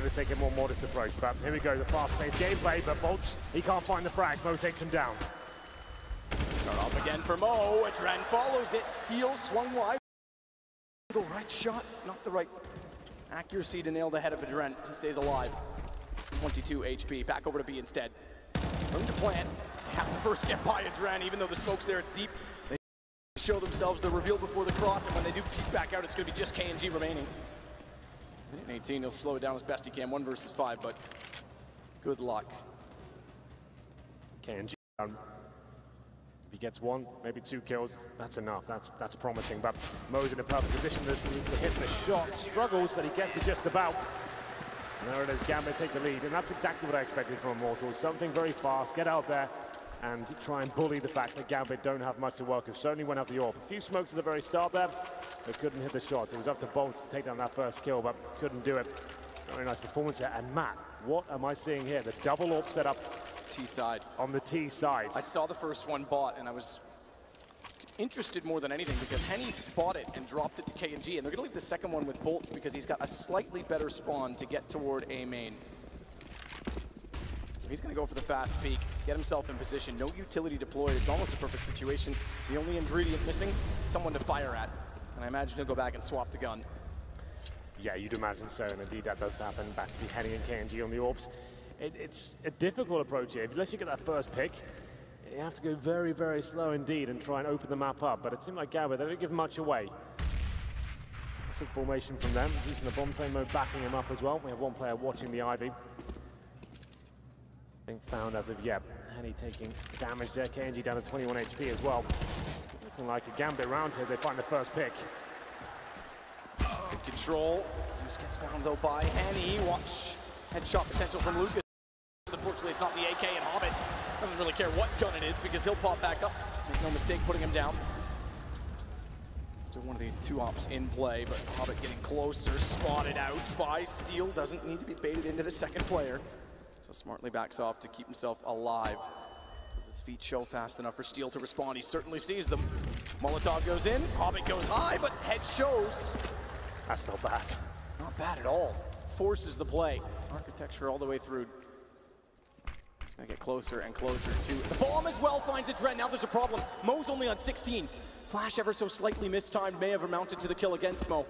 to take a more modest approach. But here we go, the fast-paced gameplay, but Bolts, he can't find the frag. Mo takes him down. Start off again for Mo. Adren follows it. Steel swung wide. The right shot, not the right accuracy to nail the head of Adren. He stays alive. 22 HP. Back over to B instead. Room to plant. They have to first get by Adren, even though the smoke's there, it's deep. They show themselves, they're revealed before the cross, and when they do peek back out, it's going to be just KNG remaining. In 18, he'll slow it down as best he can. 1 versus 5, but good luck. KNG if he gets 1, maybe 2 kills, that's enough. That's promising. But Mo's in a perfect position to hit the shot. Struggles, but he gets it just about. And there it is, Gambit take the lead. And that's exactly what I expected from Immortals. Something very fast, get out there and try and bully the fact that Gambit don't have much to work with. Certainly went up the AWP. A few smokes at the very start there, but couldn't hit the shots. It was up to Bolts to take down that first kill, but couldn't do it. Very nice performance here. And Matt, what am I seeing here? The double AWP setup. T side. On the T side. I saw the first one bought, and I was interested more than anything because Henny bought it and dropped it to KNG, and they're going to leave the second one with Bolts because he's got a slightly better spawn to get toward A main. So he's going to go for the fast peek, get himself in position. No utility deployed. It's almost a perfect situation. The only ingredient missing, someone to fire at. And I imagine he'll go back and swap the gun. Yeah, you'd imagine so, and indeed that does happen. Back to Henny and KNG on the AWPs. It's a difficult approach here. Unless you get that first pick, you have to go very, very slow indeed and try and open the map up. But it seemed like Gambit, they don't give much away. Classic formation from them, using the bomb train mode, backing him up as well. We have one player watching the Ivy. Nothing found as of yet. Henny taking damage there. KNG down to 21 HP as well. It's looking like a Gambit round here as they find the first pick. Good control. Zeus gets found though by Henny. Watch headshot potential from Lucas. Unfortunately, it's not the AK, and Hobbit doesn't really care what gun it is because he'll pop back up. Make no mistake putting him down. Still one of the 2 ops in play, but Hobbit getting closer, spotted out by Steel. Doesn't need to be baited into the second player. So smartly backs off to keep himself alive. Does his feet show fast enough for Steel to respond? He certainly sees them. Molotov goes in, Hobbit goes high, but head shows. That's not bad. Not bad at all. Forces the play. Architecture all the way through. Gonna get closer and closer to the bomb as well, finds Adren. Now there's a problem. Mo's only on 16. Flash ever so slightly mistimed, may have amounted to the kill against Mo.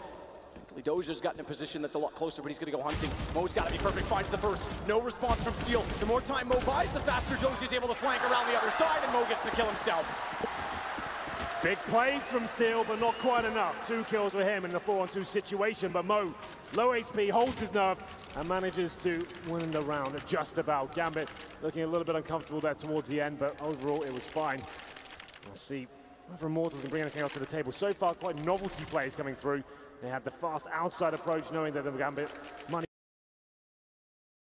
Thankfully, Dozier's gotten in a position that's a lot closer, but he's gonna go hunting. Mo's gotta be perfect, finds the first. No response from Steel. The more time Mo buys, the faster Dozier's able to flank around the other side, and Mo gets the kill himself. Big plays from Steel, but not quite enough. 2 kills for him in the 4-on-2 situation, but Mo, low HP, holds his nerve and manages to win the round just about. Gambit looking a little bit uncomfortable there towards the end, but overall it was fine. We'll see whether Immortals can bring anything else to the table. So far, quite novelty plays coming through. They had the fast outside approach, knowing that the Gambit money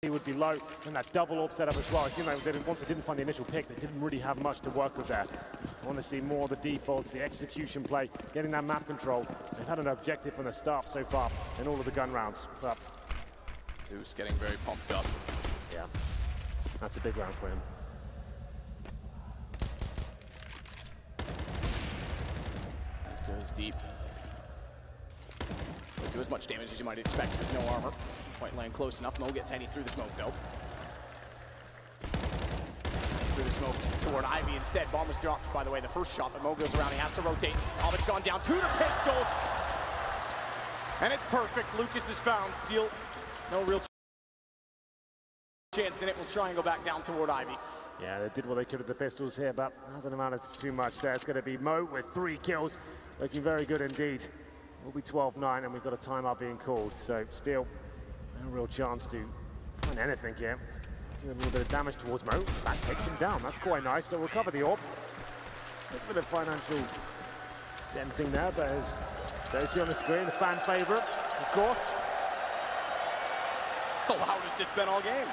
would be low, and that double AWP setup as well. It seemed like once they didn't find the initial pick, they didn't really have much to work with there. I want to see more of the defaults, the execution play, getting that map control. They've had an objective from the start so far in all of the gun rounds. But Zeus getting very pumped up. Yeah, that's a big round for him. Goes deep. Won't do as much damage as you might expect with no armor. Quite land close enough. Mo gets Henny through the smoke though. Through the smoke toward Ivy instead. Bomb was dropped, by the way, the first shot, but Mo goes around. He has to rotate. Hobbit's gone down to the pistol. And it's perfect. Lucas is found. Steel, no real chance in it. We'll try and go back down toward Ivy. Yeah, they did what they could with the pistols here, but hasn't amounted to too much there. It's going to be Mo with 3 kills. Looking very good indeed. We'll be 12-9, and we've got a timeout being called. So Steel, no real chance to find anything here. Doing a little bit of damage towards Mo. That takes him down. That's quite nice. So we'll cover the AWP. There's a bit of financial denting there, but as you see on the screen, the fan favorite, of course. It's the loudest it's been all game.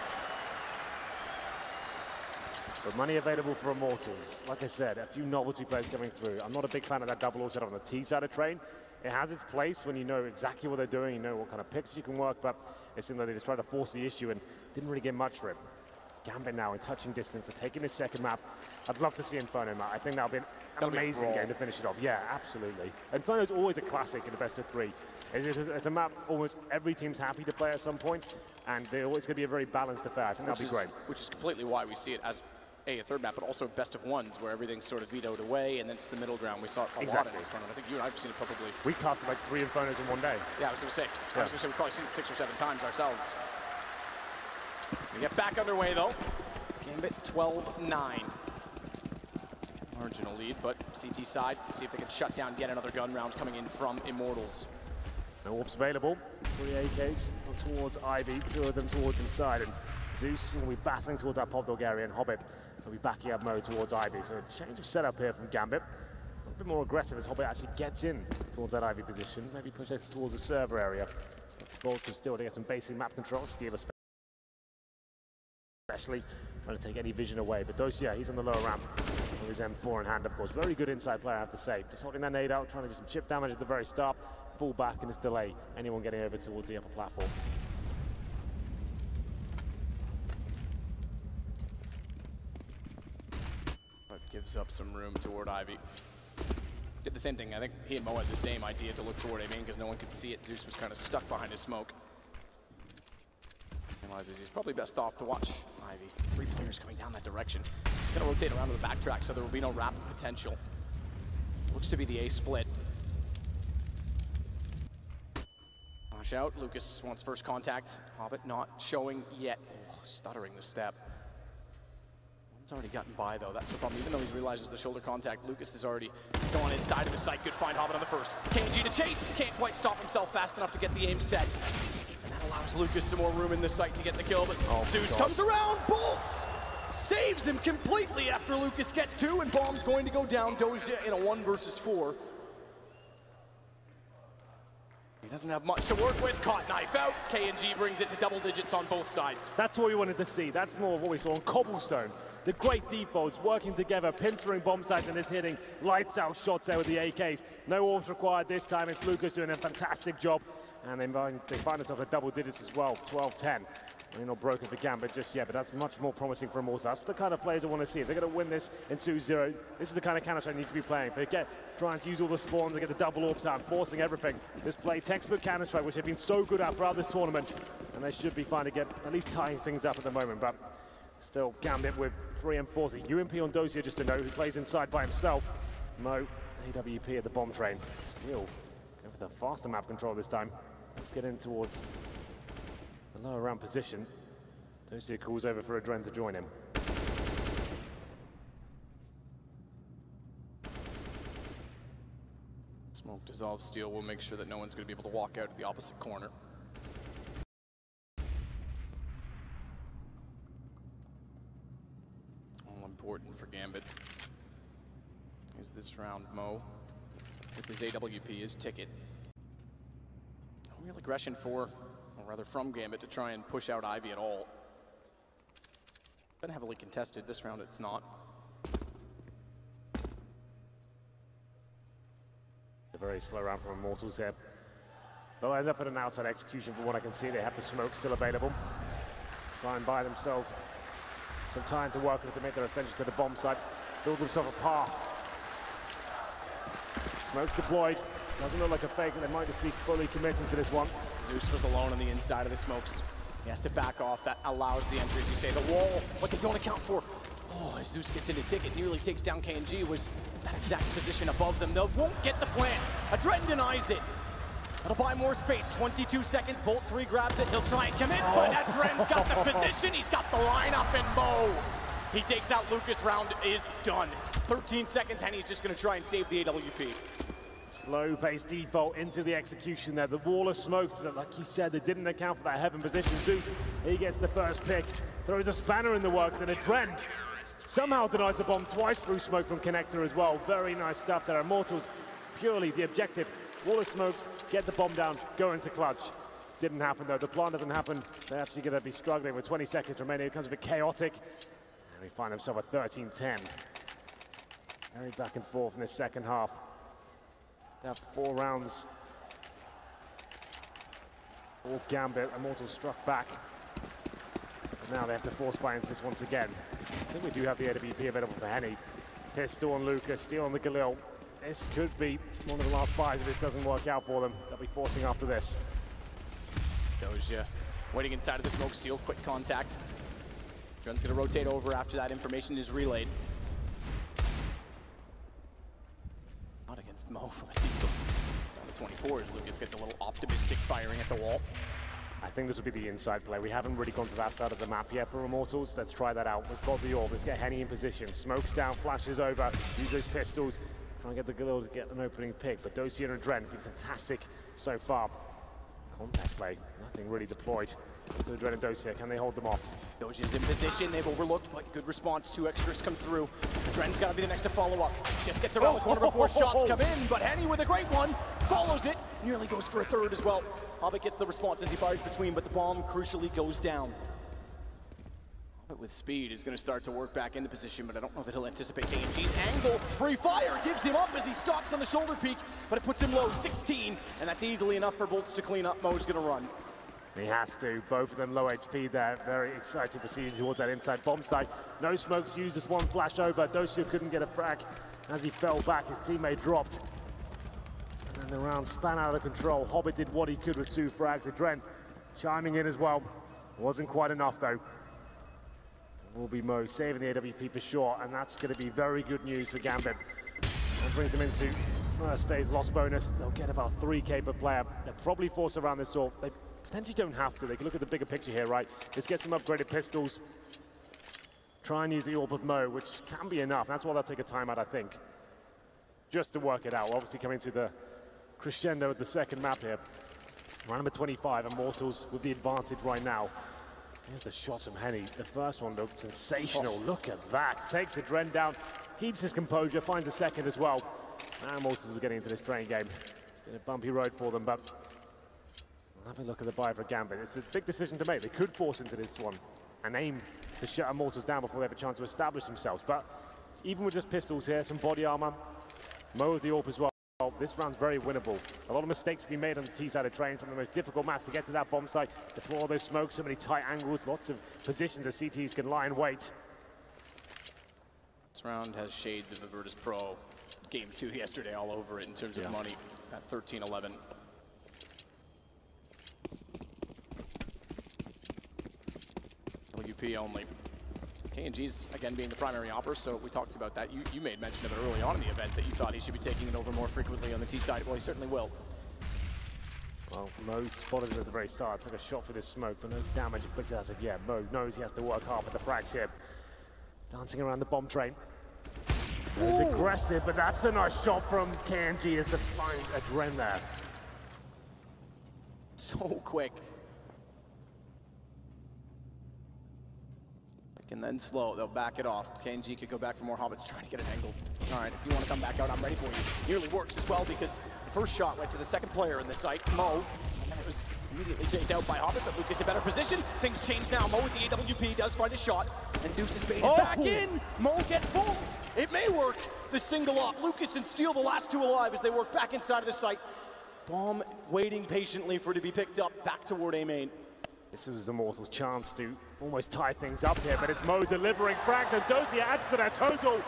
But money available for Immortals. Like I said, a few novelty plays coming through. I'm not a big fan of that double AWP setup on the T side of train. It has its place when you know exactly what they're doing, you know what kind of picks you can work, but it seemed like they just tried to force the issue and didn't really get much for it. Gambit now in touching distance, taking his second map. I'd love to see Inferno map. I think that'll be amazing game to finish it off. Yeah, absolutely. Inferno's always a classic in the best of 3. It's a map almost every team's happy to play at some point, and they're always going to be a very balanced affair. I think that'll be great. Which is completely why we see it as a third map, but also best of 1s, where everything's sort of vetoed away, and then it's the middle ground. We saw it a lot in this tournament. I think you and I have seen it probably. We casted like 3 Infernos in one day. Yeah, I was going to say. We've probably seen it 6 or 7 times ourselves. We get back underway, though. Gambit 12-9. Marginal lead, but CT side, see if they can shut down yet another gun round coming in from Immortals. No orbs available. 3 AKs towards Ivy, 2 of them towards inside, and Zeus will be battling towards that Pop Dog area, and Hobbit will be backing up Mo towards Ivy. So a change of setup here from Gambit. A little bit more aggressive as Hobbit actually gets in towards that Ivy position. Maybe push it towards the server area. Bolts are still to get some basic map control. Steal especially trying to take any vision away. But Dosia, he's on the lower ramp with his M4 in hand, of course. Very good inside player, I have to say. Just holding that nade out, trying to do some chip damage at the very start. Fall back and this delay anyone getting over towards the upper platform. But gives up some room toward Ivy. Did the same thing. I think he and Mo had the same idea to look toward A main because no one could see it. Zeus was kind of stuck behind his smoke. Realizes he's probably best off to watch Ivy. 3 players coming down that direction. Gonna rotate around to the backtrack so there will be no rapid potential. Looks to be the A split. Flash out. Lucas wants first contact. Hobbit not showing yet. Oh, stuttering the step. One's already gotten by though. That's the problem. Even though he realizes the shoulder contact, Lucas has already gone inside of the site. Good find Hobbit on the first. KNG to chase. Can't quite stop himself fast enough to get the aim set. Allows Lucas some more room in the site to get the kill, but Zeus comes around, bolts! Saves him completely after Lucas gets 2, and Bomb's going to go down. Doja in a 1 versus 4. He doesn't have much to work with. Caught knife out. KNG brings it to double digits on both sides. That's what we wanted to see. That's more of what we saw on Cobblestone. The great defaults working together, pincering bomb sites, and is hitting lights out shots there with the AKs. No orbs required this time. It's Lucas doing a fantastic job. And they find themselves at double digits as well, 12-10. They're not broken for Gambit just yet, but that's much more promising for Immortals. That's the kind of players I want to see. If they're going to win this in 2-0, this is the kind of Counter-Strike they need to be playing. If they trying to use all the spawns and get the double orbs out, forcing everything. Just play textbook Counter-Strike, which they've been so good at throughout this tournament. And they should be fine to get at least tying things up at the moment. But still, Gambit with 3 and 4. So UMP on Dosia, just to know, who plays inside by himself. Mo, AWP at the bomb train. Still going for the faster map control this time. Let's get in towards the lower round position. Dosia calls over for Adren to join him. Smoke dissolve steel will make sure that no one's going to be able to walk out of the opposite corner. All important for Gambit is this round Mo with his AWP, his ticket. Real aggression or rather from Gambit to try and push out Ivy at all. It's been heavily contested. This round it's not. A very slow round from Immortals here. They'll end up at an outside execution from what I can see. They have the smoke still available. Try and buy themselves some time to work with to make their ascension to the bomb site. Build themselves a path. Smoke's deployed. Doesn't look like a fake, and they might just be fully committing to this one. Zeus was alone on the inside of the smokes. He has to back off. That allows the entry, as you say. The wall, what they don't account for. Oh, as Zeus gets into ticket, nearly takes down KNG, was that exact position above them. They won't get the plant. Adren denies it. That'll buy more space. 22 seconds, Bolts re-grabs it. He'll try and commit, but Adren's got the position. He's got the lineup, and Mo. He takes out Lucas. Round is done. 13 seconds, and he's just gonna try and save the AWP. Slow-paced default into the execution there. The wall of smokes, but like you said, they didn't account for that heaven position. Zeus, he gets the first pick. Throws a spanner in the works, and Adren somehow denied the bomb twice through smoke from Connector as well. Very nice stuff there. Immortals, purely the objective. Wall of smokes, get the bomb down, go into clutch. Didn't happen though. The plan doesn't happen. They're actually going to be struggling with 20 seconds remaining. It becomes a bit chaotic. And we find themselves at 13-10. Very back and forth in this second half. They have 4 rounds. All Gambit. Immortals struck back. But now they have to force buy into this once again. I think we do have the AWP available for Henny. Pistol and Lucas stealing the Galil. This could be one of the last buys if this doesn't work out for them. They'll be forcing after this. Doja waiting inside of the smoke steal, quick contact. Dren's gonna rotate over after that information is relayed. Not against Mo from a deep on the 24 as Lucas gets a little optimistic firing at the wall. I think this will be the inside play. We haven't really gone to that side of the map yet for Immortals. Let's try that out. We've got the orb. Let's get Henny in position. Smokes down, flashes over, use those pistols. Try and get the Galil to get an opening pick. But Dosia and Dren have been fantastic so far. Contact play, nothing really deployed to Dren and Dosia. Can they hold them off? Doja's in position. They've overlooked, but good response. 2 extras come through. Dren's got to be the next to follow up. Just gets around the corner before shots come in, but Henny with a great one follows it. Nearly goes for a third as well. Hobbit gets the response as he fires between, but the bomb crucially goes down. Hobbit with speed is going to start to work back into position, but I don't know that he'll anticipate KNG's angle. Free fire gives him up as he stops on the shoulder peak, but it puts him low, 16, and that's easily enough for Bolts to clean up. Mo's going to run. He has to. Both of them low HP there. Very excited to see him towards that inside bomb site. No smokes used as one flash over. Dosia couldn't get a frag as he fell back. His teammate dropped. And the round span out of control. Hobbit did what he could with 2 frags. Dren chiming in as well. Wasn't quite enough though. It will be Mo saving the AWP for sure, and that's going to be very good news for Gambit. That brings them into first stage loss bonus. They'll get about 3K per player. They're probably forced around this sort. They potentially don't have to. They can look at the bigger picture here, right? Let's get some upgraded pistols. Try and use the orb of Mo, which can be enough. That's why they'll take a timeout, I think, just to work it out. We're obviously coming to the crescendo of the second map here. Round number 25, Immortals with the advantage right now. Here's the shot from Henny. The first one looked sensational. Look at that. Takes the Dren down, keeps his composure, finds a second as well. And Immortals are getting into this train game. Been a bumpy road for them, but we'll have a look at the buy for Gambit. It's a big decision to make. They could force into this one and aim to shut Immortals down before they have a chance to establish themselves. But even with just pistols here, some body armor, Mo with the AWP as well. This round's very winnable. A lot of mistakes have been made on the T-side of train, from the most difficult maps to get to that bomb site, deploy all those smokes, so many tight angles, lots of positions that CTs can lie in wait. This round has shades of the Virtus Pro Game 2 yesterday all over it in terms of money at 13-11. WP only. KNG's, again, being the primary opera, so we talked about that. You made mention of it early on in the event that you thought he should be taking it over more frequently on the T side. Well, he certainly will. Well, Mo spotted it at the very start, took a shot for this smoke, but no damage inflicted as of yet. Mo knows he has to work hard with the frags here. Dancing around the bomb train. He's aggressive, but that's a nice shot from KNG as to find a Dren there. So quick. And then slow, they'll back it off. KNG could go back for more. Hobbit's trying to get an angle. All right, if you want to come back out, I'm ready for you. Nearly works as well because the first shot went to the second player in the site, Mo, and then it was immediately chased out by Hobbit, but Lucas in better position. Things change now. Mo with the AWP does find a shot, and Zeus is baited back in. Mo gets pulls. It may work. The single up. Lucas and Steele, the last 2 alive as they work back inside of the site. Bomb waiting patiently for it to be picked up back toward A main. This was Immortals' chance to almost tie things up here, but it's Mo delivering frags, and Dosia adds to their total.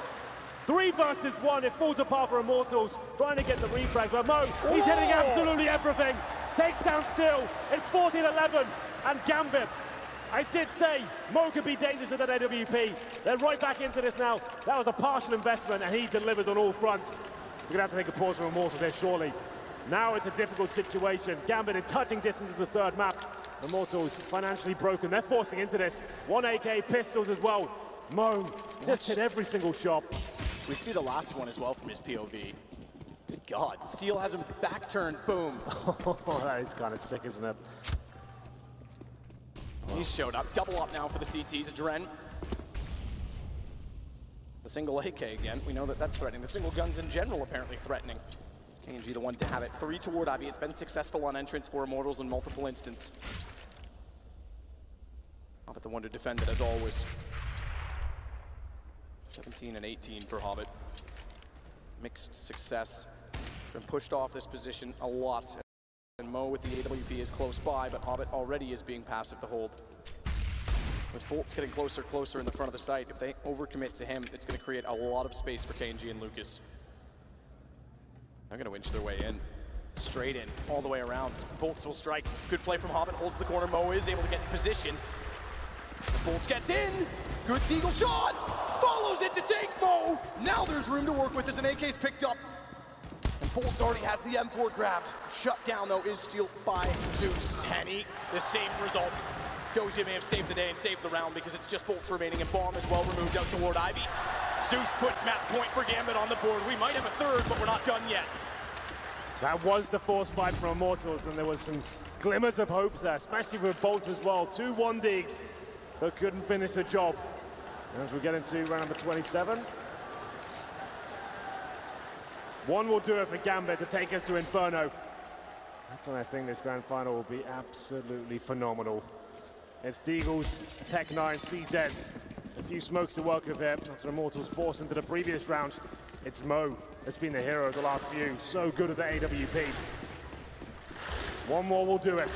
3 versus 1, it falls apart for Immortals, trying to get the refrag, but Mo, he's hitting absolutely everything. Takes down Steele, it's 14-11, and Gambit. I did say Mo could be dangerous with that AWP. They're right back into this now. That was a partial investment, and he delivers on all fronts. We're gonna have to take a pause from Immortals there, surely. Now it's a difficult situation. Gambit in touching distance of the third map. Immortals financially broken. They're forcing into this. 1 AK, pistols as well. Mo just hit every single shot. We see the last one as well from his POV. Good God. Steele has him back turned. Boom. That is kind of sick, isn't it? He showed up. Double up now for the CTs. Dren. The single AK again. We know that that's threatening. The single guns in general apparently threatening. It's KNG the one to have it. 3 toward Abby. It's been successful on entrance for Immortals in multiple instances. Hobbit the one to defend it as always. 17 and 18 for Hobbit. Mixed success. He's been pushed off this position a lot. And Mo with the AWP is close by, but Hobbit already is being passive to hold. With Boltz getting closer in the front of the site, if they overcommit to him, it's going to create a lot of space for KNG and Lucas. They're going to winch their way in. Straight in, all the way around. Boltz will strike. Good play from Hobbit, holds the corner. Mo is able to get in position. Boltz gets in. Good deagle shot. Follows it to take Mo. Now there's room to work with as an AK's picked up. And Boltz already has the M4 grabbed. Shut down, though, is stealed by Zeus. Henny, the same result. Doja may have saved the day and saved the round because it's just Boltz remaining, and Bomb is well removed out toward Ivy. Zeus puts match point for Gambit on the board. We might have a third, but we're not done yet. That was the force fight from Immortals, and there was some glimmers of hope there, especially with Boltz as well. 2 1-digs, but couldn't finish the job. As we get into round number 27. One will do it for Gambit to take us to Inferno. That's when I think this grand final will be absolutely phenomenal. It's Deagles, Tech9, CZs. A few smokes to work with here after Immortals forced into the previous round. It's Mo that's been the hero of the last few. So good at the AWP. One more will do it.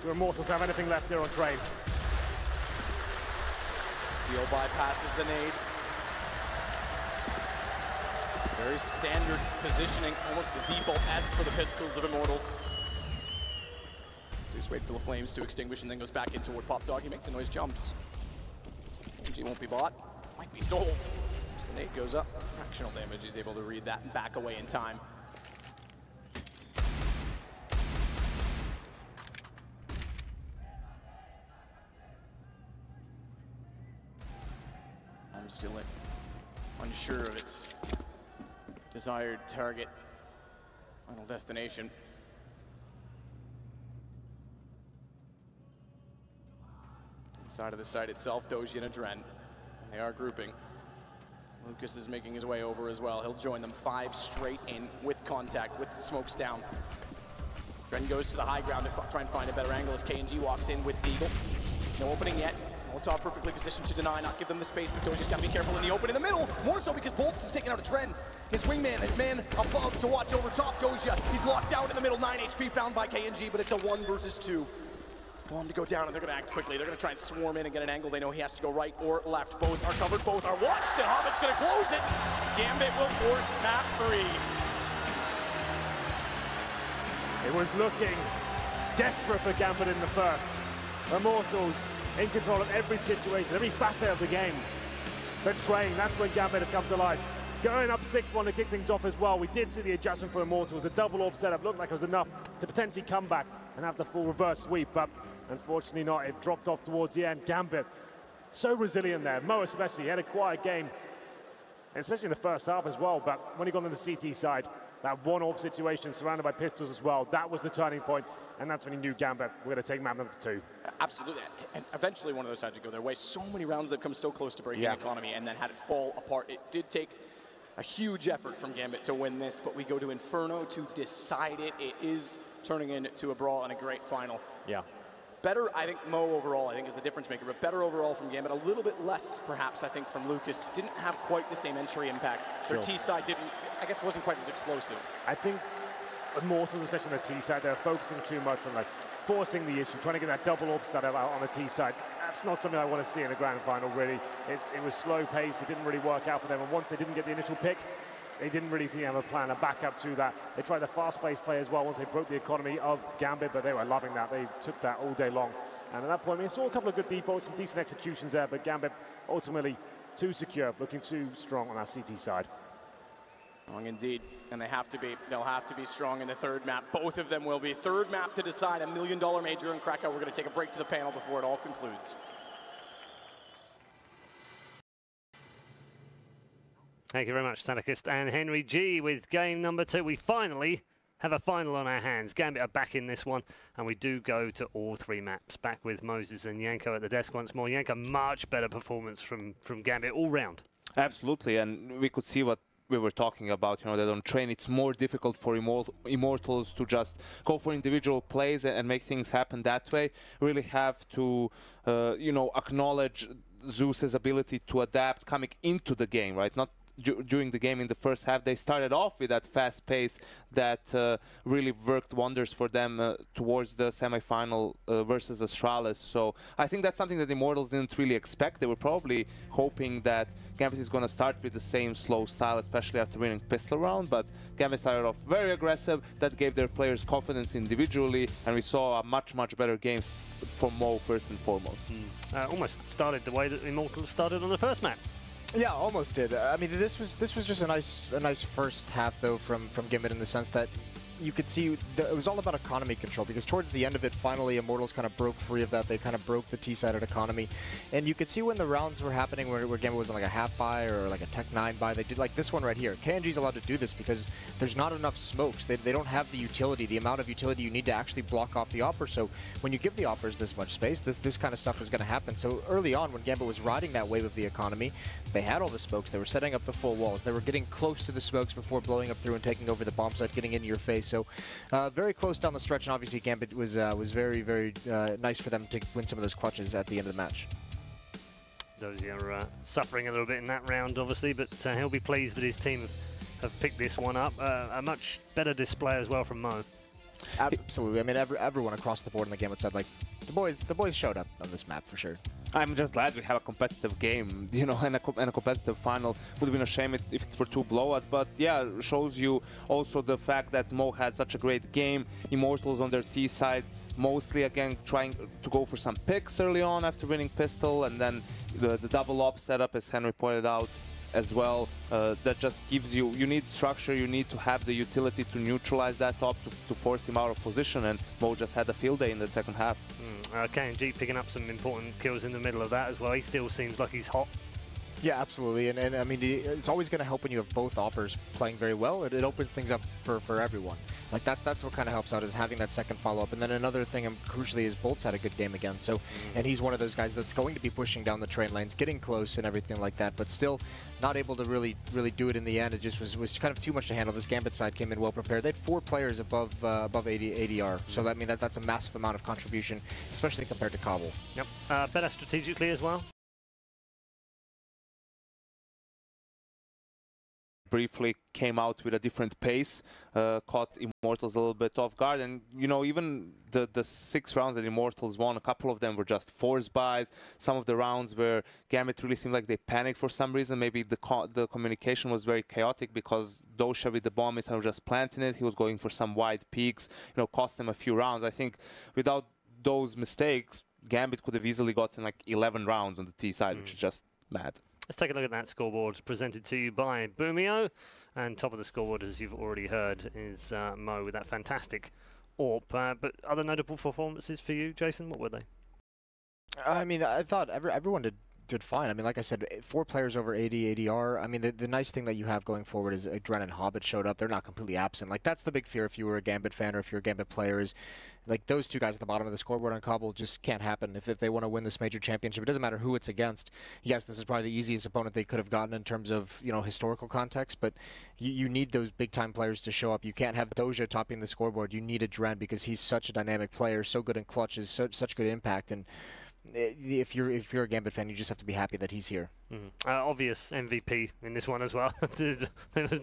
Do Immortals have anything left here on train? Steel bypasses the nade. Very standard positioning, almost the default-esque for the pistols of Immortals. Just wait for the flames to extinguish and then goes back in toward Pop Dog. He makes a noise, jumps. MG won't be bought. Might be sold. The nade goes up. Fractional damage. He's able to read that and back away in time. I'm still unsure of its desired target, final destination. Inside of the site itself, Doji and Adren. And they are grouping. Lucas is making his way over as well. He'll join them 5 straight in with contact, with the smokes down. Dren goes to the high ground to try and find a better angle as KNG walks in with Deagle. No opening yet. Molotov perfectly positioned to deny, not give them the space, but Doji's got to be careful in the open in the middle. More so because Boltz is taking out a Dren. His wingman, his man above to watch over top Doja. He's locked out in the middle, 9 HP found by KNG, but it's a 1 versus 2. Want him to go down, and they're going to act quickly. They're going to try and swarm in and get an angle. They know he has to go right or left. Both are covered, both are watched, and Hobbit's going to close it. Gambit will force map 3. It was looking desperate for Gambit in the first. Immortals in control of every situation, every facet of the game. But train, that's when Gambit had come to life. Going up 6-1 to kick things off as well. We did see the adjustment for Immortals. A double orb setup looked like it was enough to potentially come back and have the full reverse sweep, but unfortunately not. It dropped off towards the end. Gambit, so resilient there. Mo especially, he had a quiet game, especially in the first half as well, but when he got on the CT side, that 1 orb situation surrounded by pistols as well, that was the turning point, and that's when he knew Gambit, we're going to take map number 2. Absolutely, and eventually one of those had to go their way. So many rounds that come so close to breaking economy and then had it fall apart. It did take a huge effort from Gambit to win this, but we go to Inferno to decide it. It is turning into a brawl and a great final. Yeah. Better, I think, Mo overall, I think, is the difference maker, but better overall from Gambit. A little bit less, perhaps, I think, from Lucas. Didn't have quite the same entry impact. Their T-side didn't, I guess, wasn't quite as explosive. I think Immortals, especially on the T-side, they're focusing too much on, like, forcing the issue, trying to get that double orb setup out on the T-side. That's not something I want to see in the grand final, really. It was slow pace. It didn't really work out for them. And once they didn't get the initial pick, they didn't really seem to have a plan, a backup to that. They tried the fast-paced play as well once they broke the economy of Gambit, but they were loving that. They took that all day long. And at that point, we saw a couple of good defaults, some decent executions there, but Gambit ultimately too secure, looking too strong on that CT side. Strong indeed, and they have to be. They'll have to be strong in the third map. Both of them will be. Third map to decide, $1 million major in Krakow. We're going to take a break to the panel before it all concludes. Thank you very much, Sadakist and Henry G with game number 2. We finally have a final on our hands. Gambit are back in this one, and we do go to all 3 maps. Back with Moses and Yanko at the desk once more. Yanko, much better performance from Gambit all round. Absolutely, and we could see what we were talking about, you know, that on train it's more difficult for Immortals to just go for individual plays and make things happen that way. Really have to, you know, acknowledge Zeus's ability to adapt coming into the game, right? Not during the game in the first half. They started off with that fast pace that really worked wonders for them towards the semi-final versus Astralis. So I think that's something that Immortals didn't really expect. They were probably hoping that Gambit is going to start with the same slow style, especially after winning pistol round, but Gambit started off very aggressive. That gave their players confidence individually, and we saw a much better game for Mo first and foremost. Almost started the way that Immortals started on the first map. Yeah, almost did. I mean, this was just a nice first half though from Gambit in the sense that you could see it was all about economy control, because towards the end of it, finally Immortals kind of broke free of that. They kind of broke the T-sided economy, and you could see when the rounds were happening where Gambit was on like a half buy or like a Tech 9 buy. They did like this one right here. KNG's allowed to do this because there's not enough smokes. They don't have the utility, the amount of utility you need to actually block off the Opper. So when you give the Oppers this much space, this kind of stuff is going to happen. So early on, when Gambit was riding that wave of the economy, they had all the smokes. They were setting up the full walls. They were getting close to the smokes before blowing up through and taking over the bomb site, getting into your face. So very close down the stretch, and obviously Gambit was very nice for them to win some of those clutches at the end of the match. Those are suffering a little bit in that round, obviously, but he'll be pleased that his team have picked this one up. A much better display as well from Mo. Absolutely. I mean, everyone across the board in the Gambit side, like the boys showed up on this map for sure. I'm just glad we have a competitive game, you know, and a competitive final. Would have been a shame if it were 2 blowouts, but yeah, shows you also the fact that Mo had such a great game. Immortals on their T side, mostly again trying to go for some picks early on after winning pistol, and then the double op setup, as Henry pointed out as well, that just gives you need structure, you need to have the utility to neutralize that top to force him out of position, and Mo just had a field day in the second half. KNG picking up some important kills in the middle of that as well. He still seems like he's hot. Yeah, absolutely, and I mean, it's always going to help when you have both Oppers playing very well. It opens things up for everyone. Like that's what kind of helps out, is having that second follow-up. And then another thing, crucially, is Bolt's had a good game again. So, and he's one of those guys that's going to be pushing down the train lanes, getting close and everything like that, but still not able to really do it in the end. It just was kind of too much to handle. This Gambit side came in well prepared. They had 4 players above 80 ADR. So that that's a massive amount of contribution, especially compared to Kabul. Yep. Better strategically as well. Briefly came out with a different pace, caught Immortals a little bit off guard, and you know, even the 6 rounds that Immortals won, a couple of them were just force buys. Some of the rounds where Gambit really seemed like they panicked for some reason. Maybe the communication was very chaotic because Dosha with the bomb missile was just planting it. He was going for some wide peaks, you know, cost them a few rounds. I think without those mistakes, Gambit could have easily gotten like 11 rounds on the T side, which is just mad. Let's take a look at that scoreboard presented to you by Boomio. And top of the scoreboard, as you've already heard, is Mo with that fantastic AWP. But other notable performances for you, Jason, what were they? I mean, I thought everyone did fine. I mean, like I said, 4 players over 80 ADR. I mean, the nice thing that you have going forward is Dren and Hobbit showed up. They're not completely absent. Like, that's the big fear if you were a Gambit fan or if you're a Gambit player, is like those 2 guys at the bottom of the scoreboard on Kabul just can't happen if they want to win this major championship. It doesn't matter who it's against. Yes, this is probably the easiest opponent they could have gotten in terms of, you know, historical context, but you need those big-time players to show up. You can't have Doja topping the scoreboard. You need a Dren because he's such a dynamic player, so good in clutches, such good impact, and if you're a Gambit fan, you just have to be happy that he's here. Obvious MVP in this one as well. There's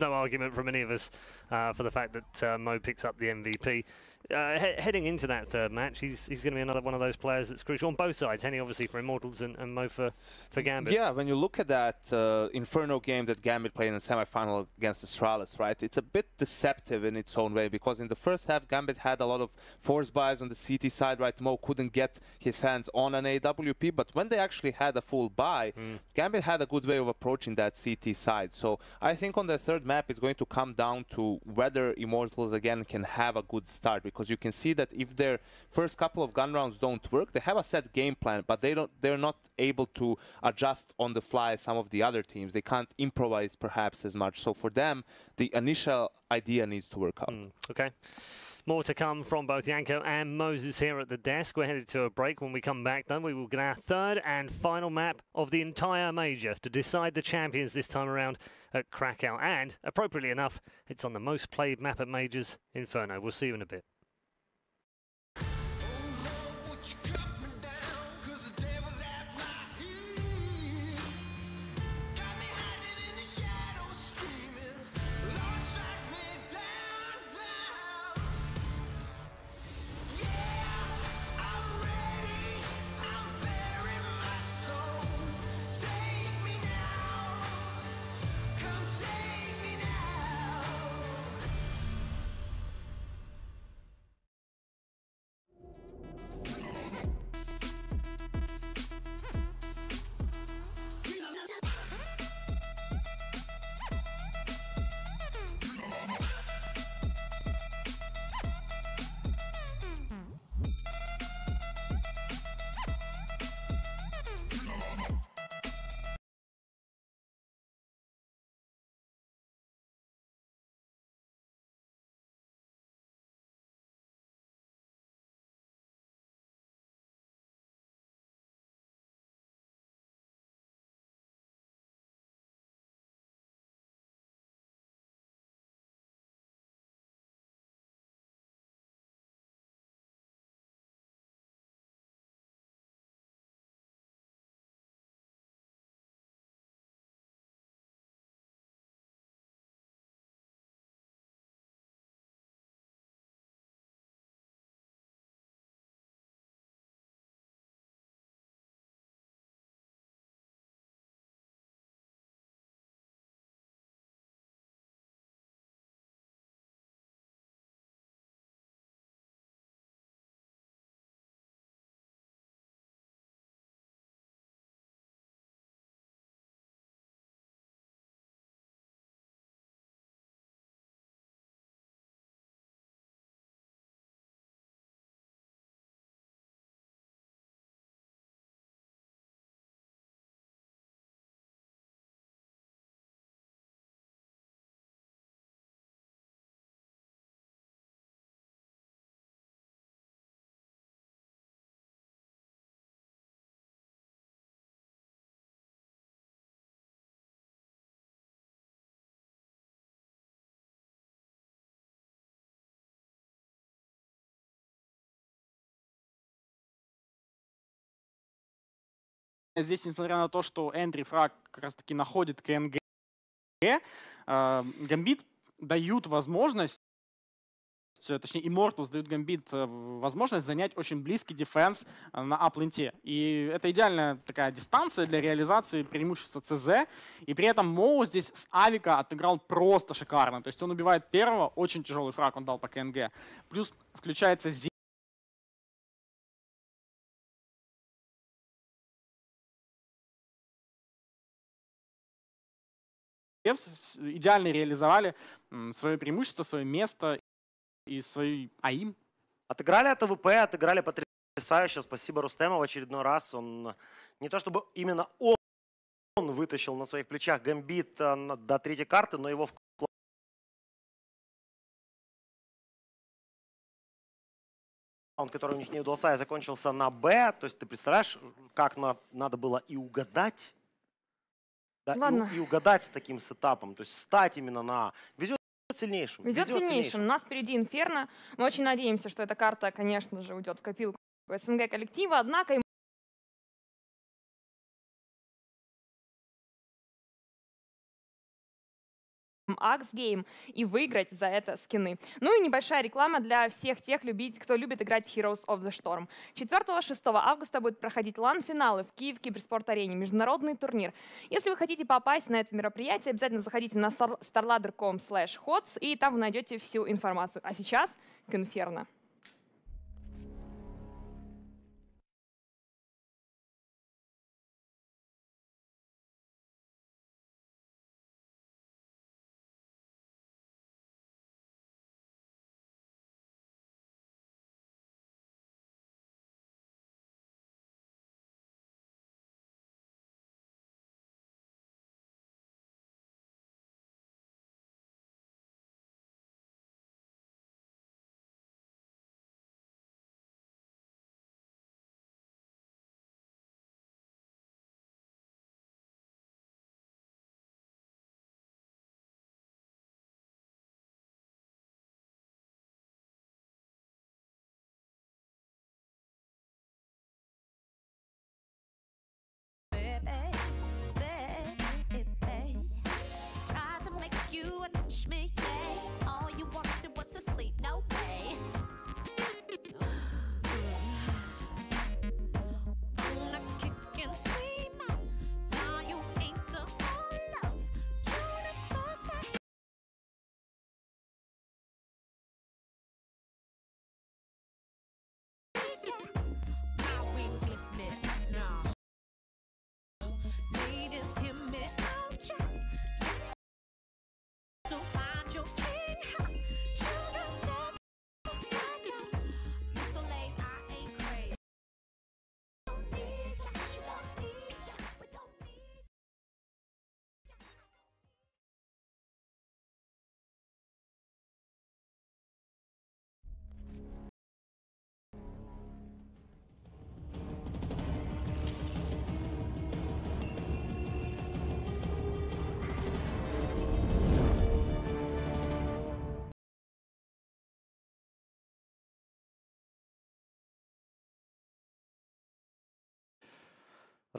no argument from any of us for the fact that Mo picks up the MVP. Heading into that third match, he's going to be another one of those players that's crucial on both sides. Henny obviously for Immortals and Mo for Gambit. Yeah, when you look at that Inferno game that Gambit played in the semi-final against Astralis, right, it's a bit deceptive in its own way, because in the first half Gambit had a lot of force buys on the CT side, right? Mo couldn't get his hands on an AWP, but when they actually had a full buy, Gambit had a good way of approaching that CT side. So I think on the third map it's going to come down to whether Immortals again can have a good start, because you can see that if their first couple of gun rounds don't work, they have a set game plan, but they're not able to adjust on the fly as some of the other teams. They can't improvise perhaps as much. So for them, the initial idea needs to work out. Okay. More to come from both Janko and Moses here at the desk. We're headed to a break. When we come back, then we will get our third and final map of the entire major to decide the champions this time around at Krakow. And, appropriately enough, it's on the most played map at majors, Inferno. We'll see you in a bit. здесь, несмотря на то, что Энтри фраг как раз-таки находит КНГ, Гамбит дают возможность, точнее, Immortals дают Gambit возможность занять очень близкий дефенс на апленте. И это идеальная такая дистанция для реализации преимущества ЦЗ. И при этом Моу здесь с авика отыграл просто шикарно. То есть он убивает первого, очень тяжелый фраг он дал по КНГ. Плюс включается Зи. Идеально реализовали свое преимущество, свое место и свой АИМ. Отыграли от АВП, отыграли потрясающе. Спасибо Рустему в очередной раз. Он не то чтобы именно он вытащил на своих плечах Гамбит до третьей карты, но его вклад, который у них не удался, и закончился на Б. То есть ты представляешь, как надо было и угадать, да, и угадать с таким сетапом. То есть стать именно на... Везет сильнейшим. Везет сильнейшим. У нас впереди Инферно. Мы очень надеемся, что эта карта, конечно же, уйдет в копилку СНГ коллектива. Однако Акс-гейм и выиграть за это скины. Ну и небольшая реклама для всех тех, кто любит играть в Heroes of the Storm. 4-6 августа будет проходить лан-финалы в Киев Киберспорт-арене, международный турнир. Если вы хотите попасть на это мероприятие, обязательно заходите на starladder.com/hots, и там вы найдете всю информацию. А сейчас к Инферно.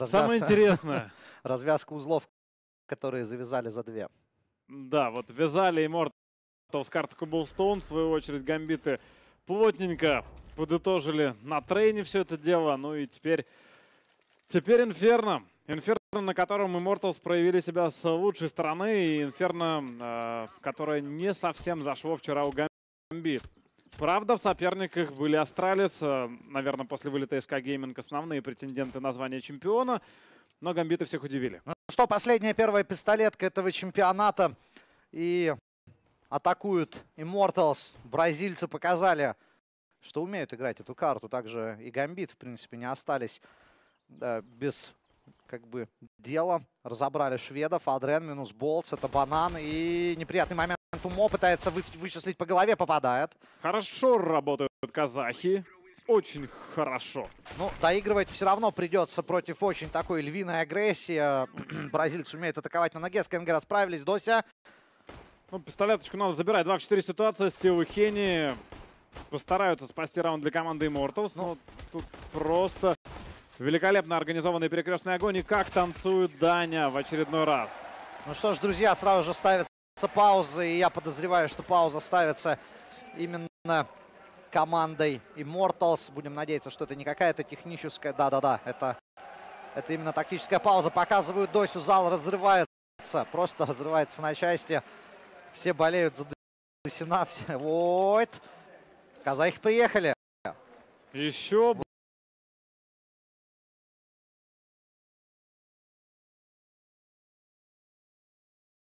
Самое интересное. Развязка узлов, которые завязали за 2. Да, вот вязали Immortals с карты Cobblestone. В свою очередь Гамбиты плотненько подытожили на трейне все это дело. Ну и теперь Инферно. Инферно, на котором Immortals проявили себя с лучшей стороны. И Инферно, которое не совсем зашло вчера у Гамбит. Правда, в соперниках были Астралис, наверное, после вылета СК Гейминг основные претенденты на звание чемпиона, но Гамбиты всех удивили. Ну что, последняя первая пистолетка этого чемпионата, и атакуют Immortals. Бразильцы показали, что умеют играть эту карту, также и Гамбит, в принципе, не остались без дела. Разобрали шведов, Адрен минус Болтс, это банан, и неприятный момент. Умо пытается вычислить по голове, попадает. Хорошо работают казахи. Очень хорошо. Ну, доигрывать все равно придется против очень такой львиной агрессии. Бразильцы умеют атаковать на ноге. С КНГ расправились. Дося. Ну, пистолеточку надо забирать. 2 в 4 ситуация. Стил и Хенни постараются спасти раунд для команды Immortals. Но тут просто Великолепно организованный перекрестный огонь. И как танцует Даня в очередной раз. Ну что ж, друзья, сразу же ставится пауза. И я подозреваю, что пауза ставится именно командой Immortals. Будем надеяться, что это не какая-то техническая... Да-да-да, это именно тактическая пауза. Показывают Досю, зал разрывается. Просто разрывается на части. Все болеют за Досина. Вот. Казахи приехали. Еще...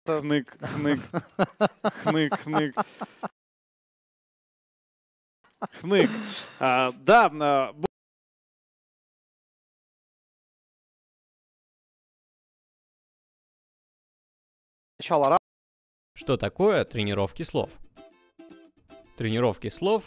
Хнык, хнык, хнык, хнык. Хнык. Да, Что такое тренировки слов? Тренировки слов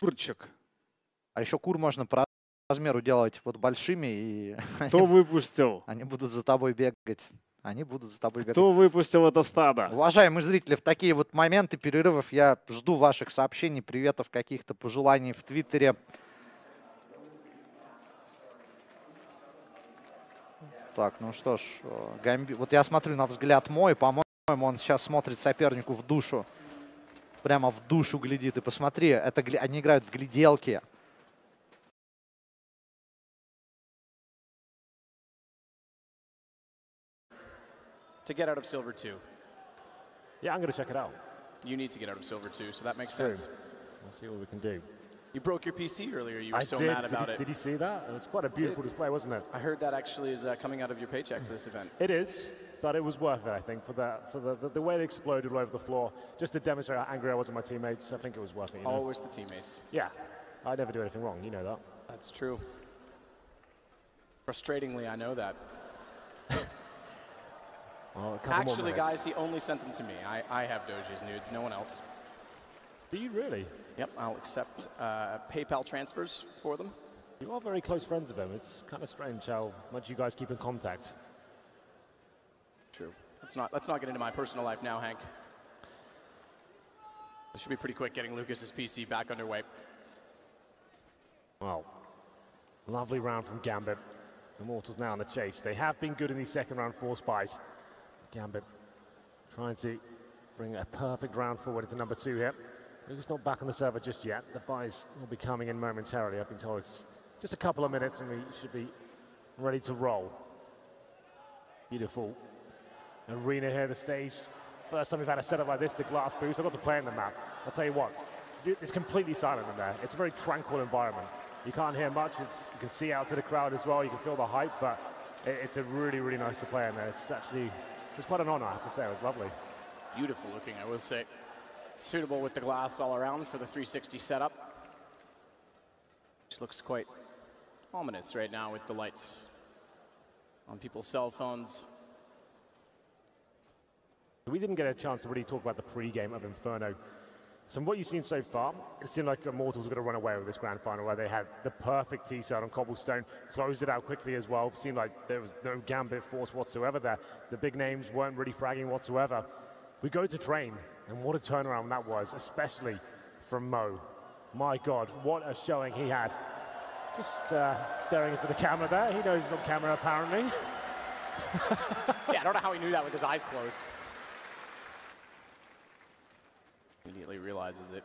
курчик. А еще кур можно по размеру делать вот большими, и Кто выпустил? они будут за тобой бегать. Они будут за тобой бегать. Кто выпустил это стадо? Уважаемые зрители, в такие вот моменты перерывов я жду ваших сообщений, приветов, каких-то пожеланий в Твиттере. Так, ну что ж, Гамбит. Вот я смотрю на взгляд мой, по-моему, он сейчас смотрит сопернику в душу. Прямо в душу глядит. И посмотри, они играют в гляделки. To get out of Silver 2. Yeah, I'm going to check it out. You need to get out of Silver 2, so that makes Soon. sense. We'll see what we can do. You broke your PC earlier. You were I so did. mad about it. Did you see that? It's quite a beautiful display, wasn't it? I heard that actually is coming out of your paycheck for this event. It is, but it was worth it, I think, for the way it exploded all over the floor. Just to demonstrate how angry I was at my teammates, I think it was worth it. You know? Always the teammates. Yeah, I never do anything wrong, you know that. That's true. Frustratingly, I know that. Oh, actually, guys, he only sent them to me. I have Doji's nudes, no one else. Do you really? Yep, I'll accept PayPal transfers for them. You are very close friends with him. It's kind of strange how much you guys keep in contact. True. Let's not get into my personal life now, Hank. It should be pretty quick getting Lucas's PC back underway. Well, lovely round from Gambit. Immortals now on the chase. They have been good in these second round 4 spies. Gambit trying to bring a perfect round forward into number 2 here. Lucas not back on the server just yet. The buys will be coming in momentarily. I've been told it's just a couple of minutes and we should be ready to roll. Beautiful arena here, the stage. First time we've had a setup like this, the glass boost. I got to play in the map. I'll tell you what, it's completely silent in there. It's a very tranquil environment. You can't hear much. You can see out to the crowd as well. You can feel the hype, but it's a really, really nice to play in there. It's quite an honor, I have to say. It was lovely. Beautiful looking, I will say. Suitable with the glass all around for the 360 setup. Which looks quite ominous right now with the lights on people's cell phones. We didn't get a chance to really talk about the pre-game of Inferno. So from what you've seen so far, it seemed like Immortals were going to run away with this grand final where they had the perfect T-side on Cobblestone, closed it out quickly as well. Seemed like there was no Gambit force whatsoever there. The big names weren't really fragging whatsoever. We go to train, and what a turnaround that was, especially from Mo. My God, what a showing he had. Just staring into the camera there. He knows he's on camera, apparently. Yeah, I don't know how he knew that with his eyes closed. Immediately realizes it.